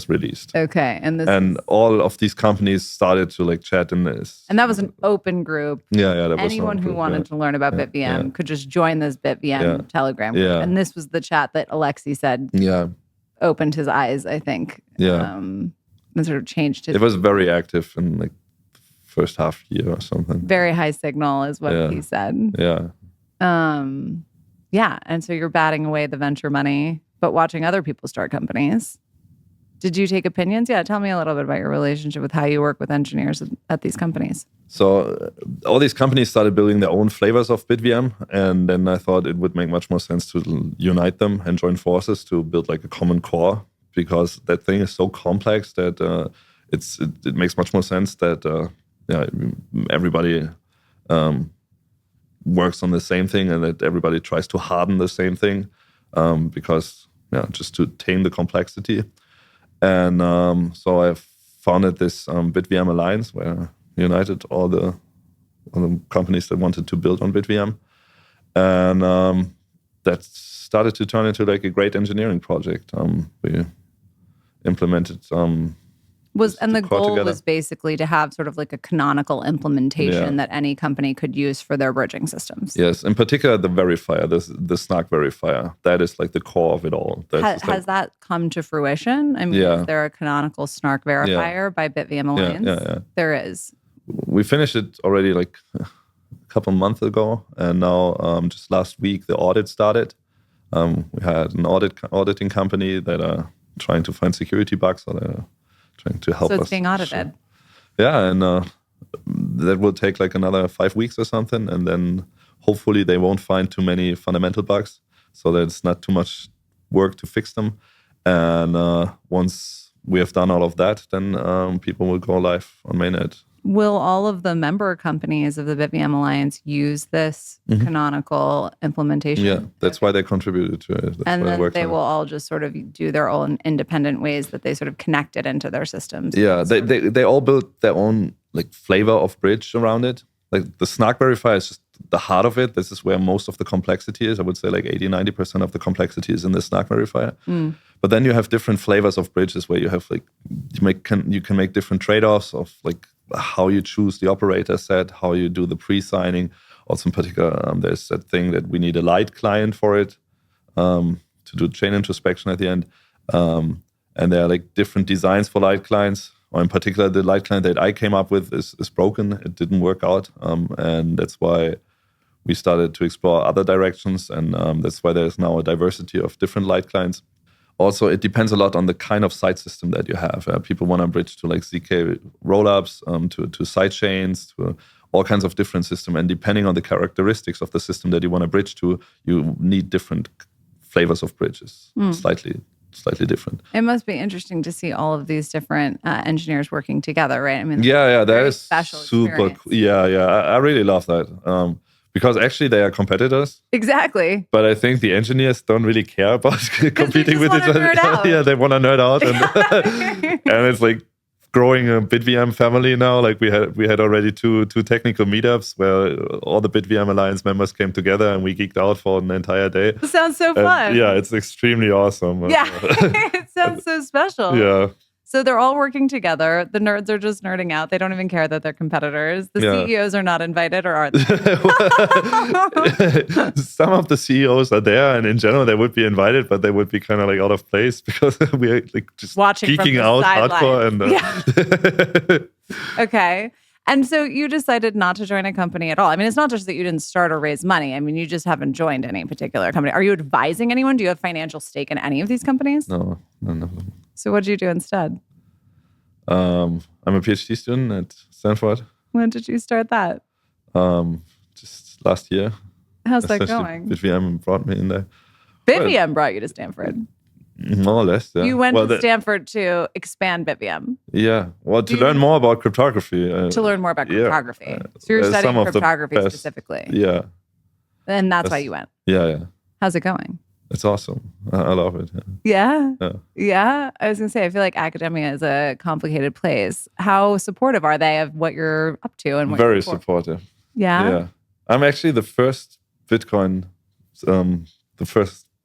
A: released.
B: Okay. And
A: all of these companies started to like chat in this.
B: And that was an open group.
A: Yeah. That was
B: anyone who wanted to learn about BitVM could just join this BitVM Telegram group. And this was the chat that Alexei said opened his eyes, I think. And sort of changed his...
A: It was very active in like first half year or something.
B: Very high signal is what he said.
A: Yeah.
B: And so you're batting away the venture money, but watching other people start companies. Did you take opinions? Yeah, tell me a little bit about your relationship with how you work with engineers at these companies.
A: So all these companies started building their own flavors of BitVM, and then I thought it would make much more sense to unite them and join forces to build like a common core, because that thing is so complex that it makes much more sense that everybody works on the same thing and that everybody tries to harden the same thing, because just to tame the complexity. And so I founded this BitVM Alliance where I united all the companies that wanted to build on BitVM, and that started to turn into like a great engineering project. We implemented
B: and the goal together. Was basically to have sort of like a canonical implementation that any company could use for their bridging systems.
A: Yes, in particular the verifier, the snark verifier. That is like the core of it all.
B: Has that come to fruition? I mean, is there a canonical snark verifier by BitVM Alliance?
A: Yeah.
B: There is.
A: We finished it already like a couple months ago, and now just last week the audit started. We had an auditing company that are trying to find security bugs, so they're trying to help us.
B: So it's being audited.
A: Yeah, and that will take like another 5 weeks or something, and then hopefully they won't find too many fundamental bugs, so that it's not too much work to fix them. And once we have done all of that, then people will go live on mainnet.
B: Will all of the member companies of the BitVM Alliance use this canonical implementation?
A: Yeah, that's why they contributed to it.
B: And then they will all just sort of do their own independent ways that they sort of connect it into their systems.
A: Yeah, they all built their own like flavor of bridge around it. Like the snark verifier is just the heart of it. This is where most of the complexity is. I would say like 80-90% of the complexity is in the snark verifier. But then you have different flavors of bridges where you have like you can make different trade-offs of like how you choose the operator set, how you do the pre-signing. Also in particular, there's that thing that we need a light client for it to do chain introspection at the end. And there are like different designs for light clients. Or in particular, the light client that I came up with is broken. It didn't work out. And that's why we started to explore other directions. And that's why there's now a diversity of different light clients. Also, it depends a lot on the kind of side system that you have. People want to bridge to like ZK rollups, to side chains, to all kinds of different systems. And depending on the characteristics of the system that you want to bridge to, you need different flavors of bridges, slightly different.
B: It must be interesting to see all of these different engineers working together, right? I mean,
A: that is
B: special
A: super
B: experience.
A: cool. I really love that. Because actually they are competitors.
B: Exactly.
A: But I think the engineers don't really care about competing with each other.
B: Yeah,
A: they want to nerd out. And it's like growing a BitVM family now. Like we had already two technical meetups where all the BitVM Alliance members came together and we geeked out for an entire day.
B: It sounds so fun.
A: Yeah, it's extremely awesome.
B: Yeah, it sounds so special.
A: Yeah.
B: So they're all working together. The nerds are just nerding out. They don't even care that they're competitors. The CEOs are not invited, or are they?
A: Some of the CEOs are there, and in general, they would be invited, but they would be kind of like out of place because we're like just
B: watching
A: geeking out hardcore. And
B: Okay. And so you decided not to join a company at all. I mean, it's not just that you didn't start or raise money. I mean, you just haven't joined any particular company. Are you advising anyone? Do you have financial stake in any of these companies?
A: No, none of them.
B: So what did you do instead?
A: I'm a PhD student at Stanford.
B: When did you start that?
A: Just last year.
B: How's that going?
A: BitVM brought me in there.
B: BitVM brought you to Stanford.
A: More or less, yeah.
B: You went to Stanford to expand BitVM.
A: Yeah. Well, to learn more about cryptography.
B: To learn more about cryptography. So you're studying cryptography specifically.
A: Yeah.
B: And that's why you went.
A: Yeah.
B: How's it going?
A: It's awesome. I love it.
B: Yeah. Yeah. I was going to say, I feel like academia is a complicated place. How supportive are they of what you're up to? And what
A: Very supportive.
B: Yeah.
A: I'm actually the first Bitcoin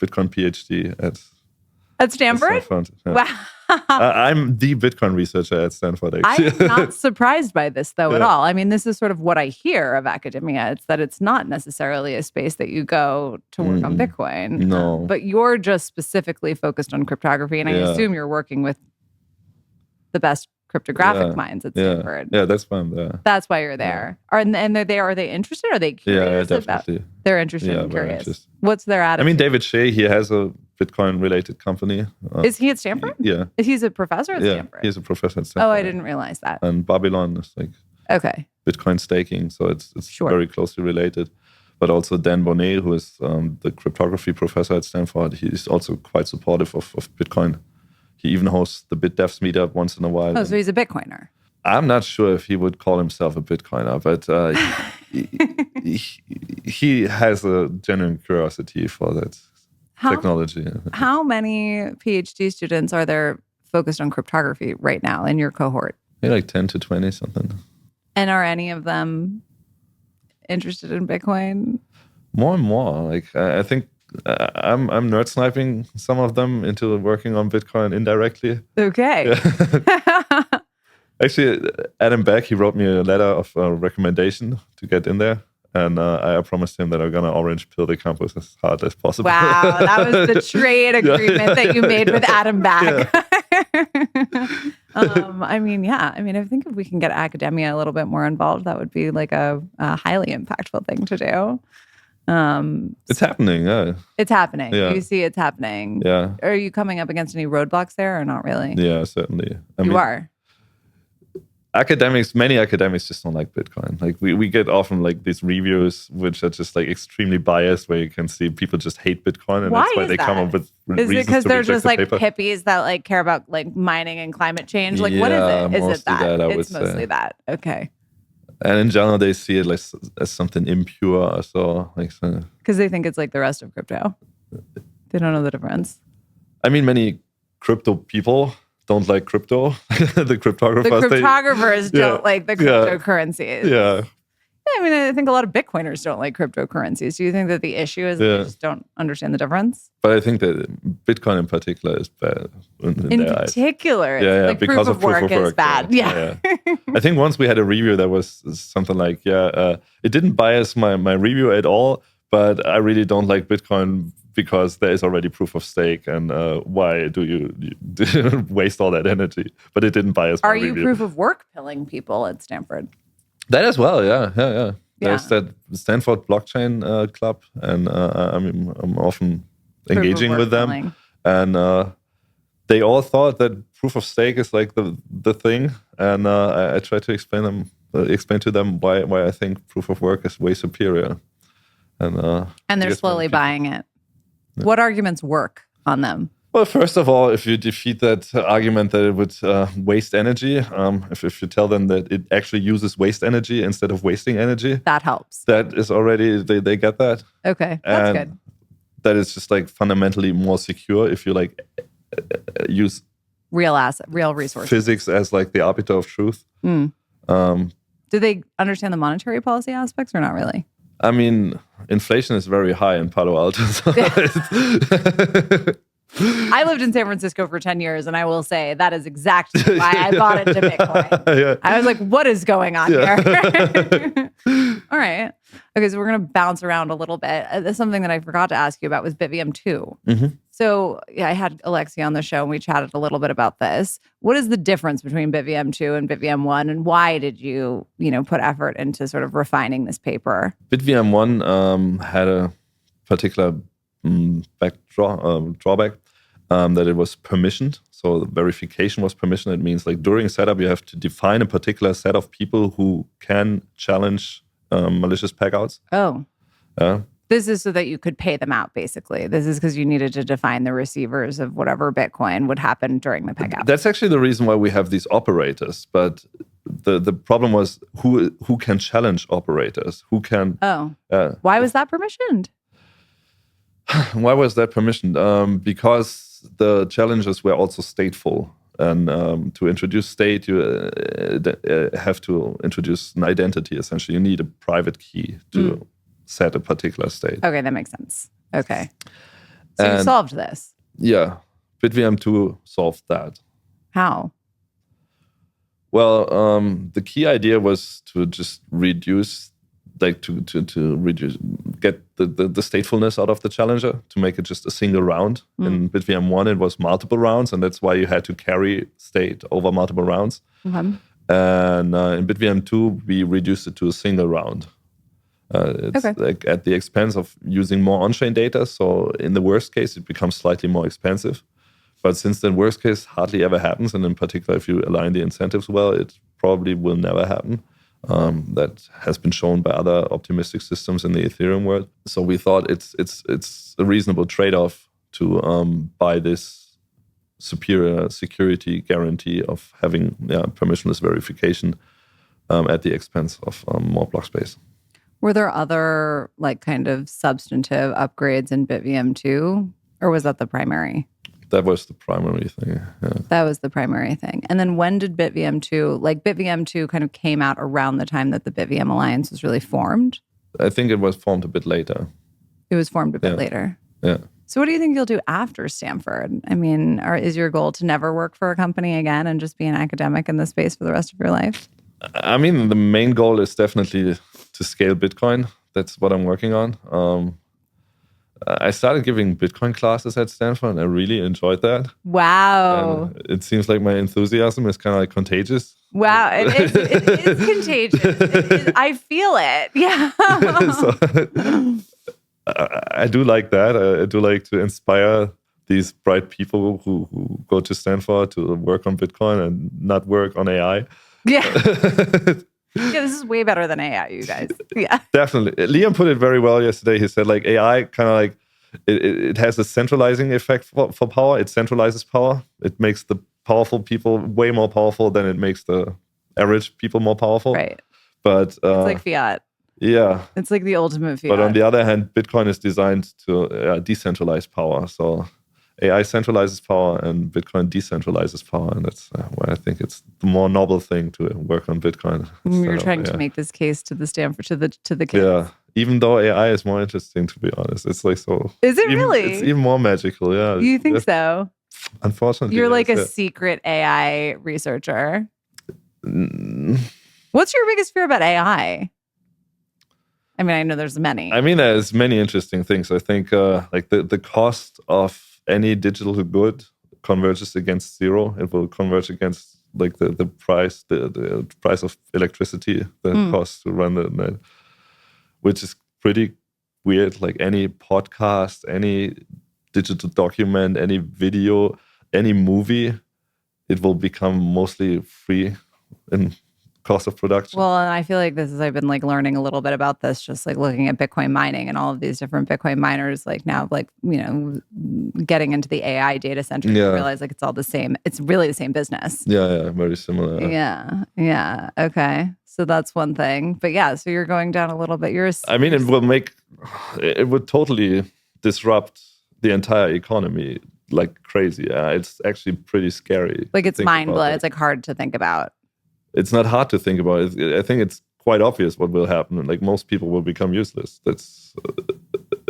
A: PhD
B: at Stanford?
A: Yeah.
B: Wow.
A: I'm the Bitcoin researcher at Stanford. Actually.
B: I'm not surprised by this, though, at all. I mean, this is sort of what I hear of academia. It's that it's not necessarily a space that you go to work on Bitcoin.
A: No.
B: But you're just specifically focused on cryptography. And I assume you're working with the best cryptographic minds at Stanford.
A: Yeah, that's why I'm there.
B: That's why you're there. And they're there. Are they interested? Are they curious?
A: Yeah, definitely.
B: They're interested and curious. What's their attitude?
A: I mean, David Shea, he has a Bitcoin-related company.
B: Is he at Stanford?
A: Yeah.
B: He's a professor at Stanford?
A: He's a professor at Stanford.
B: Oh, I didn't realize that.
A: And Babylon is like Bitcoin staking, so it's very closely related. But also Dan Bonnet, who is the cryptography professor at Stanford, he's also quite supportive of Bitcoin. He even hosts the BitDevs meetup once in a while.
B: Oh, so he's a Bitcoiner.
A: I'm not sure if he would call himself a Bitcoiner, but he has a genuine curiosity for that technology.
B: How many PhD students are there focused on cryptography right now in your cohort?
A: Maybe like 10 to 20, something.
B: And are any of them interested in Bitcoin?
A: More and more. Like I think I'm nerd-sniping some of them into working on Bitcoin indirectly.
B: Okay.
A: Yeah. Actually, Adam Beck, he wrote me a letter of recommendation to get in there. And I promised him that I'm going to orange pill the campus as hard as possible.
B: Wow, that was the trade agreement that you made with Adam Beck. I mean, I think if we can get academia a little bit more involved, that would be like a highly impactful thing to do.
A: It's happening, yeah.
B: It's happening.
A: Yeah.
B: You see it's happening.
A: Yeah.
B: Are you coming up against any roadblocks there or not really?
A: Yeah, certainly. I
B: mean,
A: you
B: are.
A: Many academics just don't like Bitcoin. Like we get often like these reviews which are just like extremely biased, where you can see people just hate Bitcoin, and that's why they come up with reasons. Is it because they're just like
B: hippies that like care about like mining and climate change? Like what is it? Is it that? It's mostly that. Okay.
A: And in general, they see it like as something impure or so.
B: Because they think it's like the rest of crypto. They don't know the difference.
A: I mean, many crypto people don't like crypto. The cryptographers
B: don't like the cryptocurrencies.
A: Yeah.
B: I mean, I think a lot of Bitcoiners don't like cryptocurrencies. Do you think that the issue is that they just don't understand the difference?
A: But I think that Bitcoin in particular is bad.
B: In particular? Like
A: because
B: proof of work is bad. Yeah.
A: I think once we had a review that was something like, it didn't bias my review at all, but I really don't like Bitcoin because there is already proof of stake, and why do you waste all that energy? But it didn't bias my review.
B: Are you proof of work pilling people at Stanford?
A: That as well, yeah. There's that Stanford blockchain club, and I'm often engaging with them.
B: Pilling.
A: And they all thought that proof of stake is like the thing, and I try to explain to them why I think proof of work is way superior. And
B: they're slowly buying it. Yeah. What arguments work on them?
A: Well, first of all, if you defeat that argument that it would waste energy, if you tell them that it actually uses waste energy instead of wasting energy,
B: that helps.
A: That is already, they get that.
B: Okay, that's good.
A: That is just like fundamentally more secure if you like use
B: real resources,
A: physics as like the arbiter of truth.
B: Do they understand the monetary policy aspects or not really?
A: I mean, inflation is very high in Palo Alto. So
B: I lived in San Francisco for 10 years, and I will say that is exactly why I bought into Bitcoin.
A: Yeah.
B: I was like, what is going on here? All right. Okay, so we're going to bounce around a little bit. Something that I forgot to ask you about was BitVM 2.
A: Mm-hmm.
B: So I had Alexi on the show, and we chatted a little bit about this. What is the difference between BitVM 2 and BitVM 1, and why did you put effort into sort of refining this paper?
A: BitVM 1 had a particular drawback. that it was permissioned. So the verification was permissioned. It means like during setup, you have to define a particular set of people who can challenge malicious pegouts.
B: Oh. This is so that you could pay them out, basically. This is because you needed to define the receivers of whatever Bitcoin would happen during the pegout.
A: That's actually the reason why we have these operators. But the problem was who can challenge operators? Who can...
B: Why was that permissioned?
A: Why was that permissioned? Because the challenges were also stateful. And to introduce state, you have to introduce an identity, essentially. You need a private key to set a particular state.
B: Okay, that makes sense. Okay. So you solved this.
A: Yeah. BitVM 2 solved that.
B: How?
A: Well, the key idea was to just reduce, like to reduce, get the statefulness out of the challenger, to make it just a single round. In BitVM 1, it was multiple rounds, and that's why you had to carry state over multiple rounds. And in BitVM 2, we reduced it to a single round. It's like at the expense of using more on-chain data. So in the worst case, it becomes slightly more expensive. But since the worst case hardly ever happens, and in particular, if you align the incentives well, it probably will never happen. That has been shown by other optimistic systems in the Ethereum world. So we thought it's a reasonable trade-off to buy this superior security guarantee of having permissionless verification at the expense of more block space.
B: Were there other like kind of substantive upgrades in BitVM 2, or was that the primary?
A: That was the primary thing. Yeah.
B: That was the primary thing. And then when did BitVM 2, like BitVM 2 kind of came out around the time that the BitVM Alliance was really formed?
A: I think it was formed a bit later.
B: It was formed a bit later.
A: Yeah.
B: So what do you think you'll do after Stanford? I mean, is your goal to never work for a company again and just be an academic in this space for the rest of your life?
A: I mean, the main goal is definitely to scale Bitcoin. That's what I'm working on. I started giving Bitcoin classes at Stanford, and I really enjoyed that.
B: Wow.
A: And it seems like my enthusiasm is kind of like contagious.
B: Wow, it is contagious. I feel it. Yeah.
A: So, I do like that. I do like to inspire these bright people who go to Stanford to work on Bitcoin and not work on AI.
B: Yeah. Yeah, this is way better than AI, you guys. Yeah.
A: Definitely. Liam put it very well yesterday. He said, like, AI kind of like, it has a centralizing effect for power. It centralizes power. It makes the powerful people way more powerful than it makes the average people more powerful.
B: Right.
A: But
B: it's like fiat.
A: Yeah.
B: It's like the ultimate fiat.
A: But on the other hand, Bitcoin is designed to decentralize power. So AI centralizes power and Bitcoin decentralizes power. And that's why I think it's the more noble thing to work on Bitcoin.
B: You're trying to make this case to the Stanford, to the kids.
A: Yeah. Even though AI is more interesting, to be honest. It's like so.
B: Is it really?
A: It's even more magical. Yeah.
B: You think so?
A: Unfortunately.
B: You're like a secret AI researcher. What's your biggest fear about AI? I mean, I know there's many.
A: I mean, there's many interesting things. I think like the cost of any digital good converges against zero. It will converge against like the price, the price of electricity, the cost to run the net, which is pretty weird. Like any podcast, any digital document, any video, any movie, it will become mostly free in cost of production.
B: Well, and I feel like I've been like learning a little bit about this, just like looking at Bitcoin mining and all of these different Bitcoin miners, like now, like, you know, getting into the AI data center, you realize like it's all the same. It's really the same business.
A: Yeah, very similar.
B: Yeah. Okay. So that's one thing. But yeah, so you're going down a little bit.
A: It would totally disrupt the entire economy like crazy. It's actually pretty scary.
B: Like it's mind-blowing. It's like hard to think about.
A: It's not hard to think about. I think it's quite obvious what will happen. Like most people will become useless. That's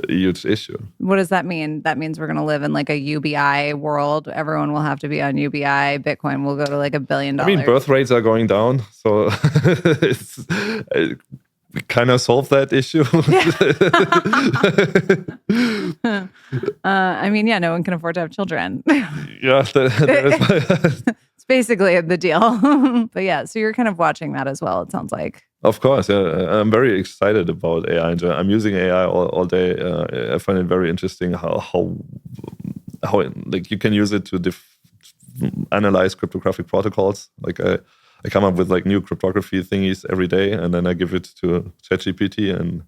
A: a huge issue.
B: What does that mean? That means we're going to live in like a UBI world. Everyone will have to be on UBI. Bitcoin will go to like $1 billion.
A: I mean, birth rates are going down. So we kind of solved that issue.
B: I mean, yeah, no one can afford to have children.
A: Yeah,
B: it's basically the deal. But yeah, so you're kind of watching that as well, it sounds like.
A: Of course, yeah. I'm very excited about AI. I'm using AI all day. I find it very interesting how like you can use it to analyze cryptographic protocols. Like I come up with like new cryptography thingies every day, and then I give it to ChatGPT and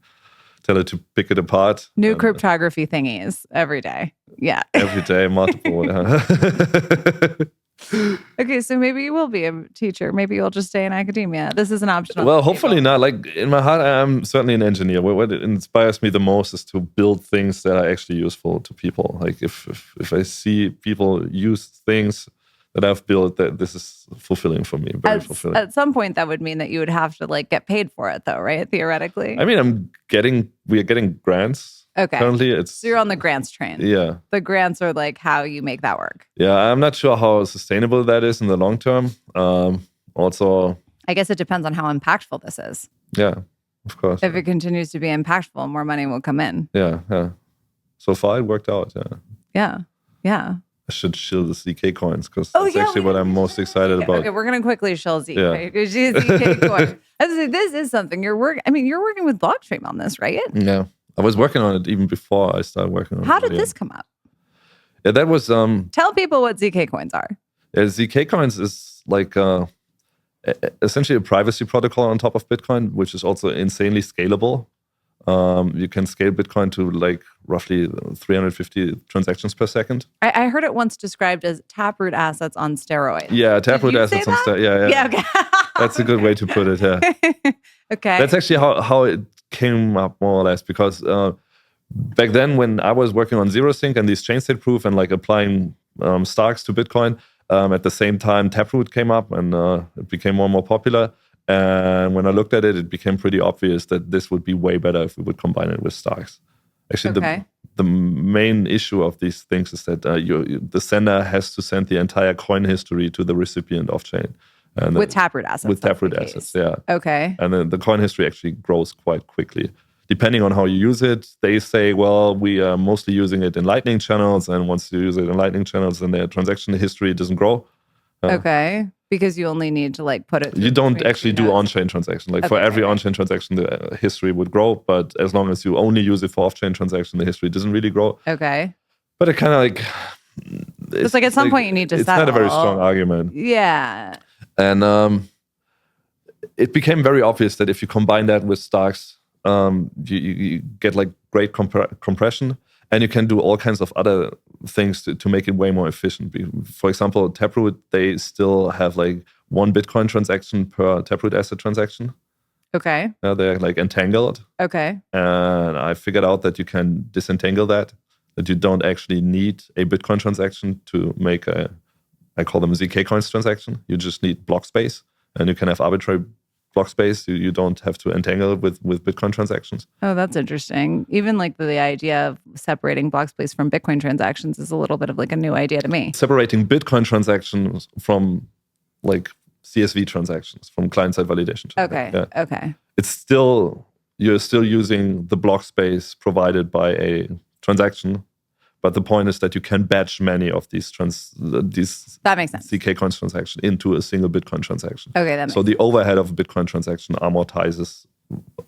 A: tell it to pick it apart.
B: New cryptography thingies every day. Yeah.
A: Every day, multiple.
B: Okay, so maybe you will be a teacher. Maybe you'll just stay in academia. This is an option.
A: Well, hopefully not. Like in my heart, I'm certainly an engineer. What inspires me the most is to build things that are actually useful to people. Like if I see people use things that I've built, that this is fulfilling for me. Very fulfilling.
B: At some point, that would mean that you would have to like get paid for it, though, right? Theoretically.
A: I mean, we are getting grants.
B: Okay.
A: Currently,
B: so you're on the grants train.
A: Yeah.
B: The grants are like how you make that work.
A: Yeah, I'm not sure how sustainable that is in the long term. Also,
B: I guess it depends on how impactful this is.
A: Yeah, of course.
B: If it continues to be impactful, more money will come in.
A: Yeah. So far, it worked out.
B: Yeah.
A: I should shill the ZK coins because that's actually what I'm most excited about.
B: Okay, we're going to quickly shill ZK. ZK coins. This is something you're working. I mean, you're working with Blockstream on this, right?
A: Yeah. I was working on it even before I started working on it.
B: How did this come up?
A: Yeah, that was...
B: Tell people what ZK coins are.
A: Yeah, ZK coins is like essentially a privacy protocol on top of Bitcoin, which is also insanely scalable. You can scale Bitcoin to like roughly 350 transactions per second.
B: I heard it once described as Taproot Assets on steroids.
A: Yeah, Taproot Assets on steroids. Yeah.
B: Okay.
A: That's a good way to put it, yeah.
B: Okay.
A: That's actually how it came up more or less, because back then when I was working on ZeroSync and these chain state proof and like applying Starks to Bitcoin, at the same time Taproot came up and it became more and more popular. And when I looked at it, it became pretty obvious that this would be way better if we would combine it with Starks. Actually, the main issue of these things is that the sender has to send the entire coin history to the recipient off-chain.
B: With Taproot Assets.
A: With Taproot Assets, yeah.
B: Okay.
A: And then the coin history actually grows quite quickly. Depending on how you use it, they say, well, we are mostly using it in Lightning channels. And once you use it in Lightning channels, then the transaction history doesn't grow.
B: Okay. Because you only need to like put it...
A: You don't actually do on-chain transaction. Like for every on-chain transaction, the history would grow. But as long as you only use it for off-chain transaction, the history doesn't really grow.
B: Okay.
A: But it kind of like...
B: It's like at some point you need to settle.
A: It's not a very strong argument.
B: Yeah.
A: And it became very obvious that if you combine that with Starks, you get like great compression, and you can do all kinds of other things to make it way more efficient. For example, Taproot, they still have like 1 Bitcoin transaction per Taproot asset transaction.
B: Okay.
A: They're like entangled.
B: Okay.
A: And I figured out that you can disentangle that you don't actually need a Bitcoin transaction to make I call them ZK coins transaction. You just need block space, and you can have arbitrary block space. You don't have to entangle it with Bitcoin transactions.
B: Oh, that's interesting. Even like the idea of separating block space from Bitcoin transactions is a little bit of like a new idea to me.
A: Separating Bitcoin transactions from like CSV transactions, from client-side validation.
B: Okay.
A: Yeah.
B: Okay.
A: You're still using the block space provided by a transaction. But the point is that you can batch many of these
B: that makes sense.
A: ZK coins transaction into a single Bitcoin transaction.
B: Okay, that makes sense.
A: The overhead of a Bitcoin transaction amortizes.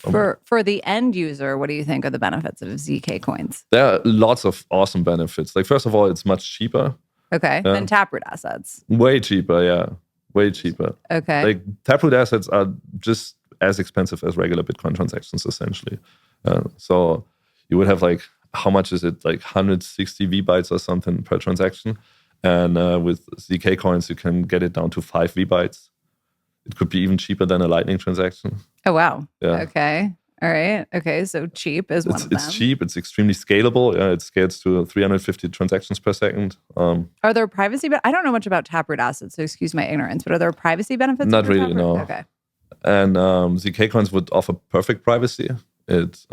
B: For the end user, what do you think are the benefits of ZK coins?
A: There are lots of awesome benefits. Like first of all, it's much cheaper.
B: Okay, than Taproot Assets.
A: Way cheaper, yeah. Way cheaper.
B: Okay.
A: Like Taproot Assets are just as expensive as regular Bitcoin transactions, essentially. So you would have like, how much is it? Like 160 V-bytes or something per transaction. And with ZK coins, you can get it down to 5 V-bytes. It could be even cheaper than a Lightning transaction.
B: Oh, wow.
A: Yeah.
B: Okay. All right. Okay. So cheap is one of them.
A: It's cheap. It's extremely scalable. It scales to 350 transactions per second.
B: Are there privacy? But I don't know much about Taproot Assets, so excuse my ignorance. But are there privacy benefits?
A: Not really, no.
B: Okay.
A: And ZK coins would offer perfect privacy. It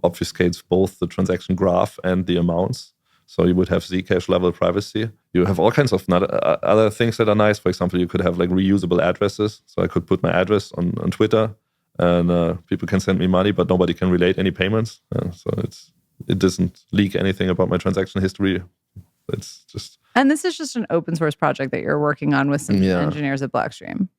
A: obfuscates both the transaction graph and the amounts. So you would have Zcash level privacy. You have all kinds of other things that are nice. For example, you could have like reusable addresses. So I could put my address on Twitter, and people can send me money, but nobody can relate any payments. So it doesn't leak anything about my transaction history. It's just... And
B: this is just an open source project that you're working on with some engineers at Blockstream?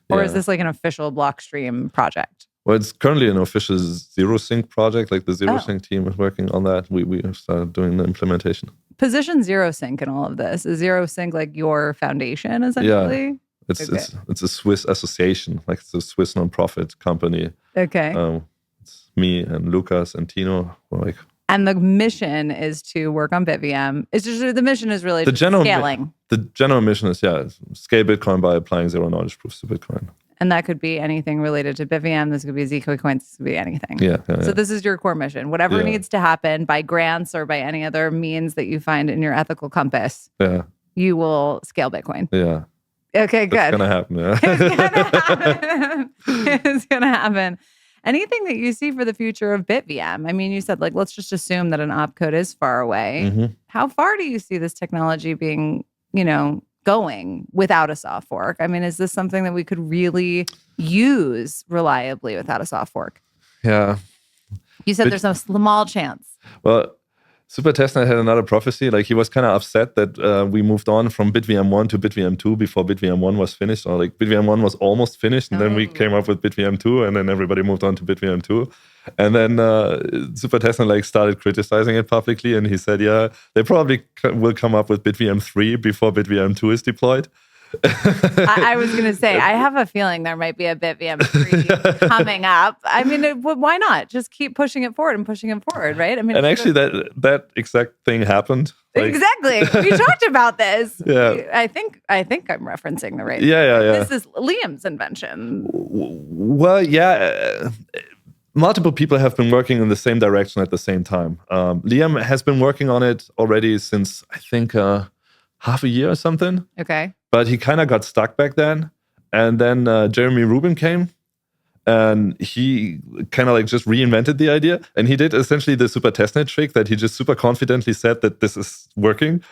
B: Or is this like an official Blockstream project?
A: Well, it's currently an official ZeroSync project. Like the ZeroSync team is working on that. We have started doing the implementation.
B: position ZeroSync in all of this? Is ZeroSync like your foundation essentially?
A: Yeah. It's a Swiss association, like it's a Swiss nonprofit company.
B: Okay.
A: It's me and Lucas and Tino. Like,
B: and the mission is to work on BitVM. It's just the mission is really just scaling.
A: The general mission is scale Bitcoin by applying zero knowledge proofs to Bitcoin.
B: And that could be anything related to BitVM. This could be Zcoin coins. This could be anything. So this is your core mission. Whatever needs to happen by grants or by any other means that you find in your ethical compass, you will scale Bitcoin.
A: Yeah.
B: Okay, good.
A: It's going to happen. Yeah.
B: It's going to happen. It's going to happen. Anything that you see for the future of BitVM? I mean, you said, like, let's just assume that an opcode is far away.
A: Mm-hmm.
B: How far do you see this technology being, going without a soft fork? I mean, is this something that we could really use reliably without a soft fork?
A: Yeah.
B: You said there's no small chance.
A: Well, Super Testnet had another prophecy. Like, he was kind of upset that we moved on from BitVM 1 to BitVM 2 before BitVM 1 was finished. Or like BitVM 1 was almost finished, and then we came up with BitVM 2, and then everybody moved on to BitVM 2. And then Super Testnet started criticizing it publicly, and he said, they probably will come up with BitVM 3 before BitVM 2 is deployed.
B: I was going to say, I have a feeling there might be a BitVM 3 coming up. I mean, why not? Just keep pushing it forward and pushing it forward, right? I mean,
A: and actually, that exact thing happened.
B: Exactly. We talked about this.
A: Yeah.
B: I think I'm referencing the right.
A: Yeah.
B: This is Liam's invention.
A: Well, multiple people have been working in the same direction at the same time. Liam has been working on it already since, I think, half a year or something.
B: Okay.
A: But he kind of got stuck back then. And then Jeremy Rubin came, and he kind of just reinvented the idea. And he did essentially the Super Testnet trick that he just super confidently said that this is working.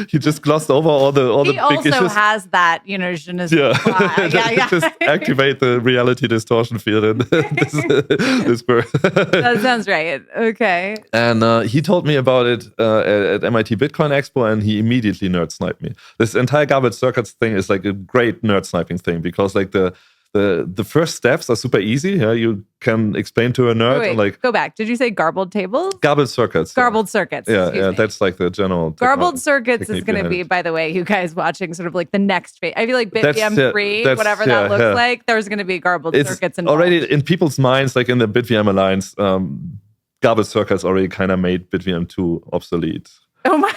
A: He just glossed over all the big issues. He
B: also has that, je ne sais quoi.
A: Just activate the reality distortion field, and this works.
B: That sounds right. Okay.
A: And he told me about it at MIT Bitcoin Expo, and he immediately nerd-sniped me. This entire Garbled Circuits thing is like a great nerd-sniping thing, because the first steps are super easy. You can explain to a nerd.
B: Wait, go back. Did you say garbled tables?
A: Garbled circuits.
B: Garbled circuits.
A: Yeah. That's like the general.
B: Garbled circuits is going to be, by the way, you guys watching sort of like the next phase. I feel like BitVM 3, whatever that looks like, there's going to be garbled circuits involved.
A: Already in people's minds, like in the BitVM Alliance, garbled circuits already kind of made BitVM 2 obsolete.
B: Oh my!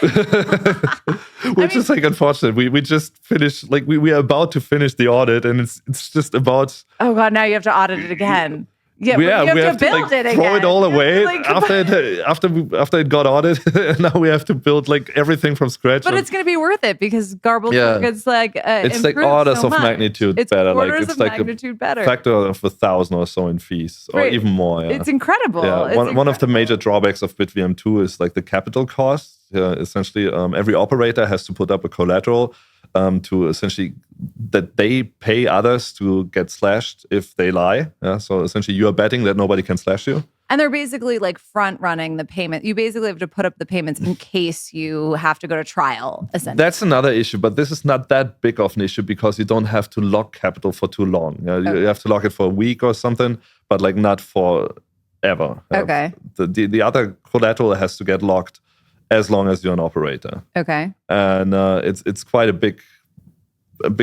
A: Which is unfortunate. We just finished, we are about to finish the audit, and it's just about.
B: Oh God! Now you have to audit it again. Yeah,
A: we
B: have to build it again.
A: Throw it all away after it got audited, and now we have to build everything from scratch.
B: But it's going to be worth it, because garbled circuits
A: it's orders of magnitude
B: it's
A: better.
B: Orders of magnitude better.
A: Factor of 1,000 or so in fees, or even more. Yeah.
B: It's incredible.
A: Yeah. One of the major drawbacks of BitVM 2 is the capital cost. Essentially, every operator has to put up a collateral to essentially that they pay others to get slashed if they lie. So essentially, you are betting that nobody can slash you.
B: And they're basically front running the payment. You basically have to put up the payments in case you have to go to trial, essentially.
A: That's another issue, but this is not that big of an issue, because you don't have to lock capital for too long. You have to lock it for a week or something, but not forever.
B: Okay.
A: The other collateral has to get locked as long as you're an operator.
B: Okay.
A: And it's quite a big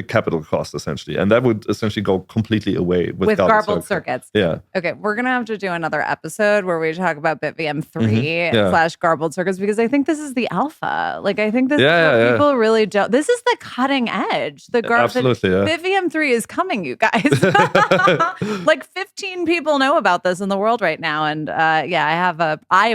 A: capital cost, essentially. And that would essentially go completely away with
B: garbled circuits.
A: Yeah.
B: Okay, we're going to have to do another episode where we talk about BitVM 3 / garbled circuits, because I think this is the alpha. I think this is what people really don't. This is the cutting edge.
A: Absolutely,
B: BitVM 3 is coming, you guys. 15 people know about this in the world right now. And I'm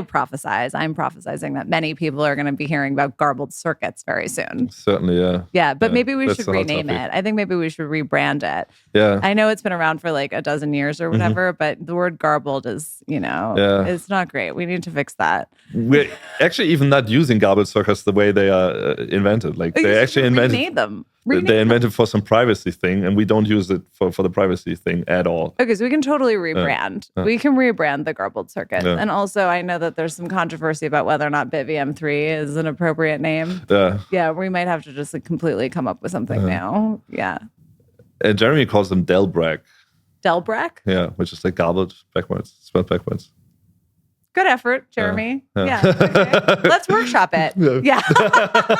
B: prophesizing that many people are going to be hearing about garbled circuits very soon.
A: Certainly, yeah.
B: Yeah, but maybe we should rename it. I think maybe we should rebrand it.
A: Yeah.
B: I know it's been around for a dozen years or whatever, but the word garbled is, it's not great. We need to fix that.
A: We're actually even not using garbled circuits the way they are invented. They actually invented
B: them.
A: They invented for some privacy thing, and we don't use it for the privacy thing at all.
B: Okay, so we can totally rebrand. We can rebrand the garbled circuit. Yeah. And also, I know that there's some controversy about whether or not BitVM 3 is an appropriate name. Yeah, we might have to just completely come up with something new. Yeah.
A: And Jeremy calls them Delbrag.
B: Delbrag?
A: Yeah, which is garbled backwards, spelled backwards.
B: Good effort, Jeremy. Yeah. Okay. Let's workshop it. Yeah.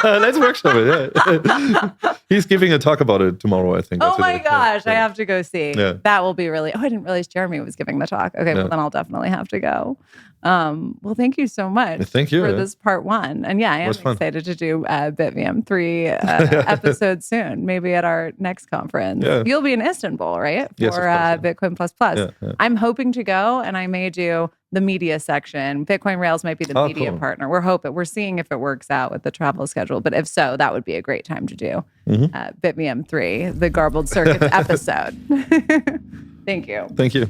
A: Let's workshop it. Yeah. He's giving a talk about it tomorrow, I think.
B: Oh my gosh, I have to go see.
A: Yeah.
B: That will be really. Oh, I didn't realize Jeremy was giving the talk. Okay, well then I'll definitely have to go. Well, thank you so much.
A: Thank you
B: for this part 1. And yeah, I am excited to do BitVM 3 episodes soon, maybe at our next conference.
A: Yeah.
B: You'll be in Istanbul, right? For
A: yes, of course,
B: Bitcoin Plus Plus. Yeah. I'm hoping to go, and I may do the media section. Bitcoin Rails might be the media partner. We're seeing if it works out with the travel schedule. But if so, that would be a great time to do BitVM 3, the Garbled Circuits episode. Thank you.
A: Thank you.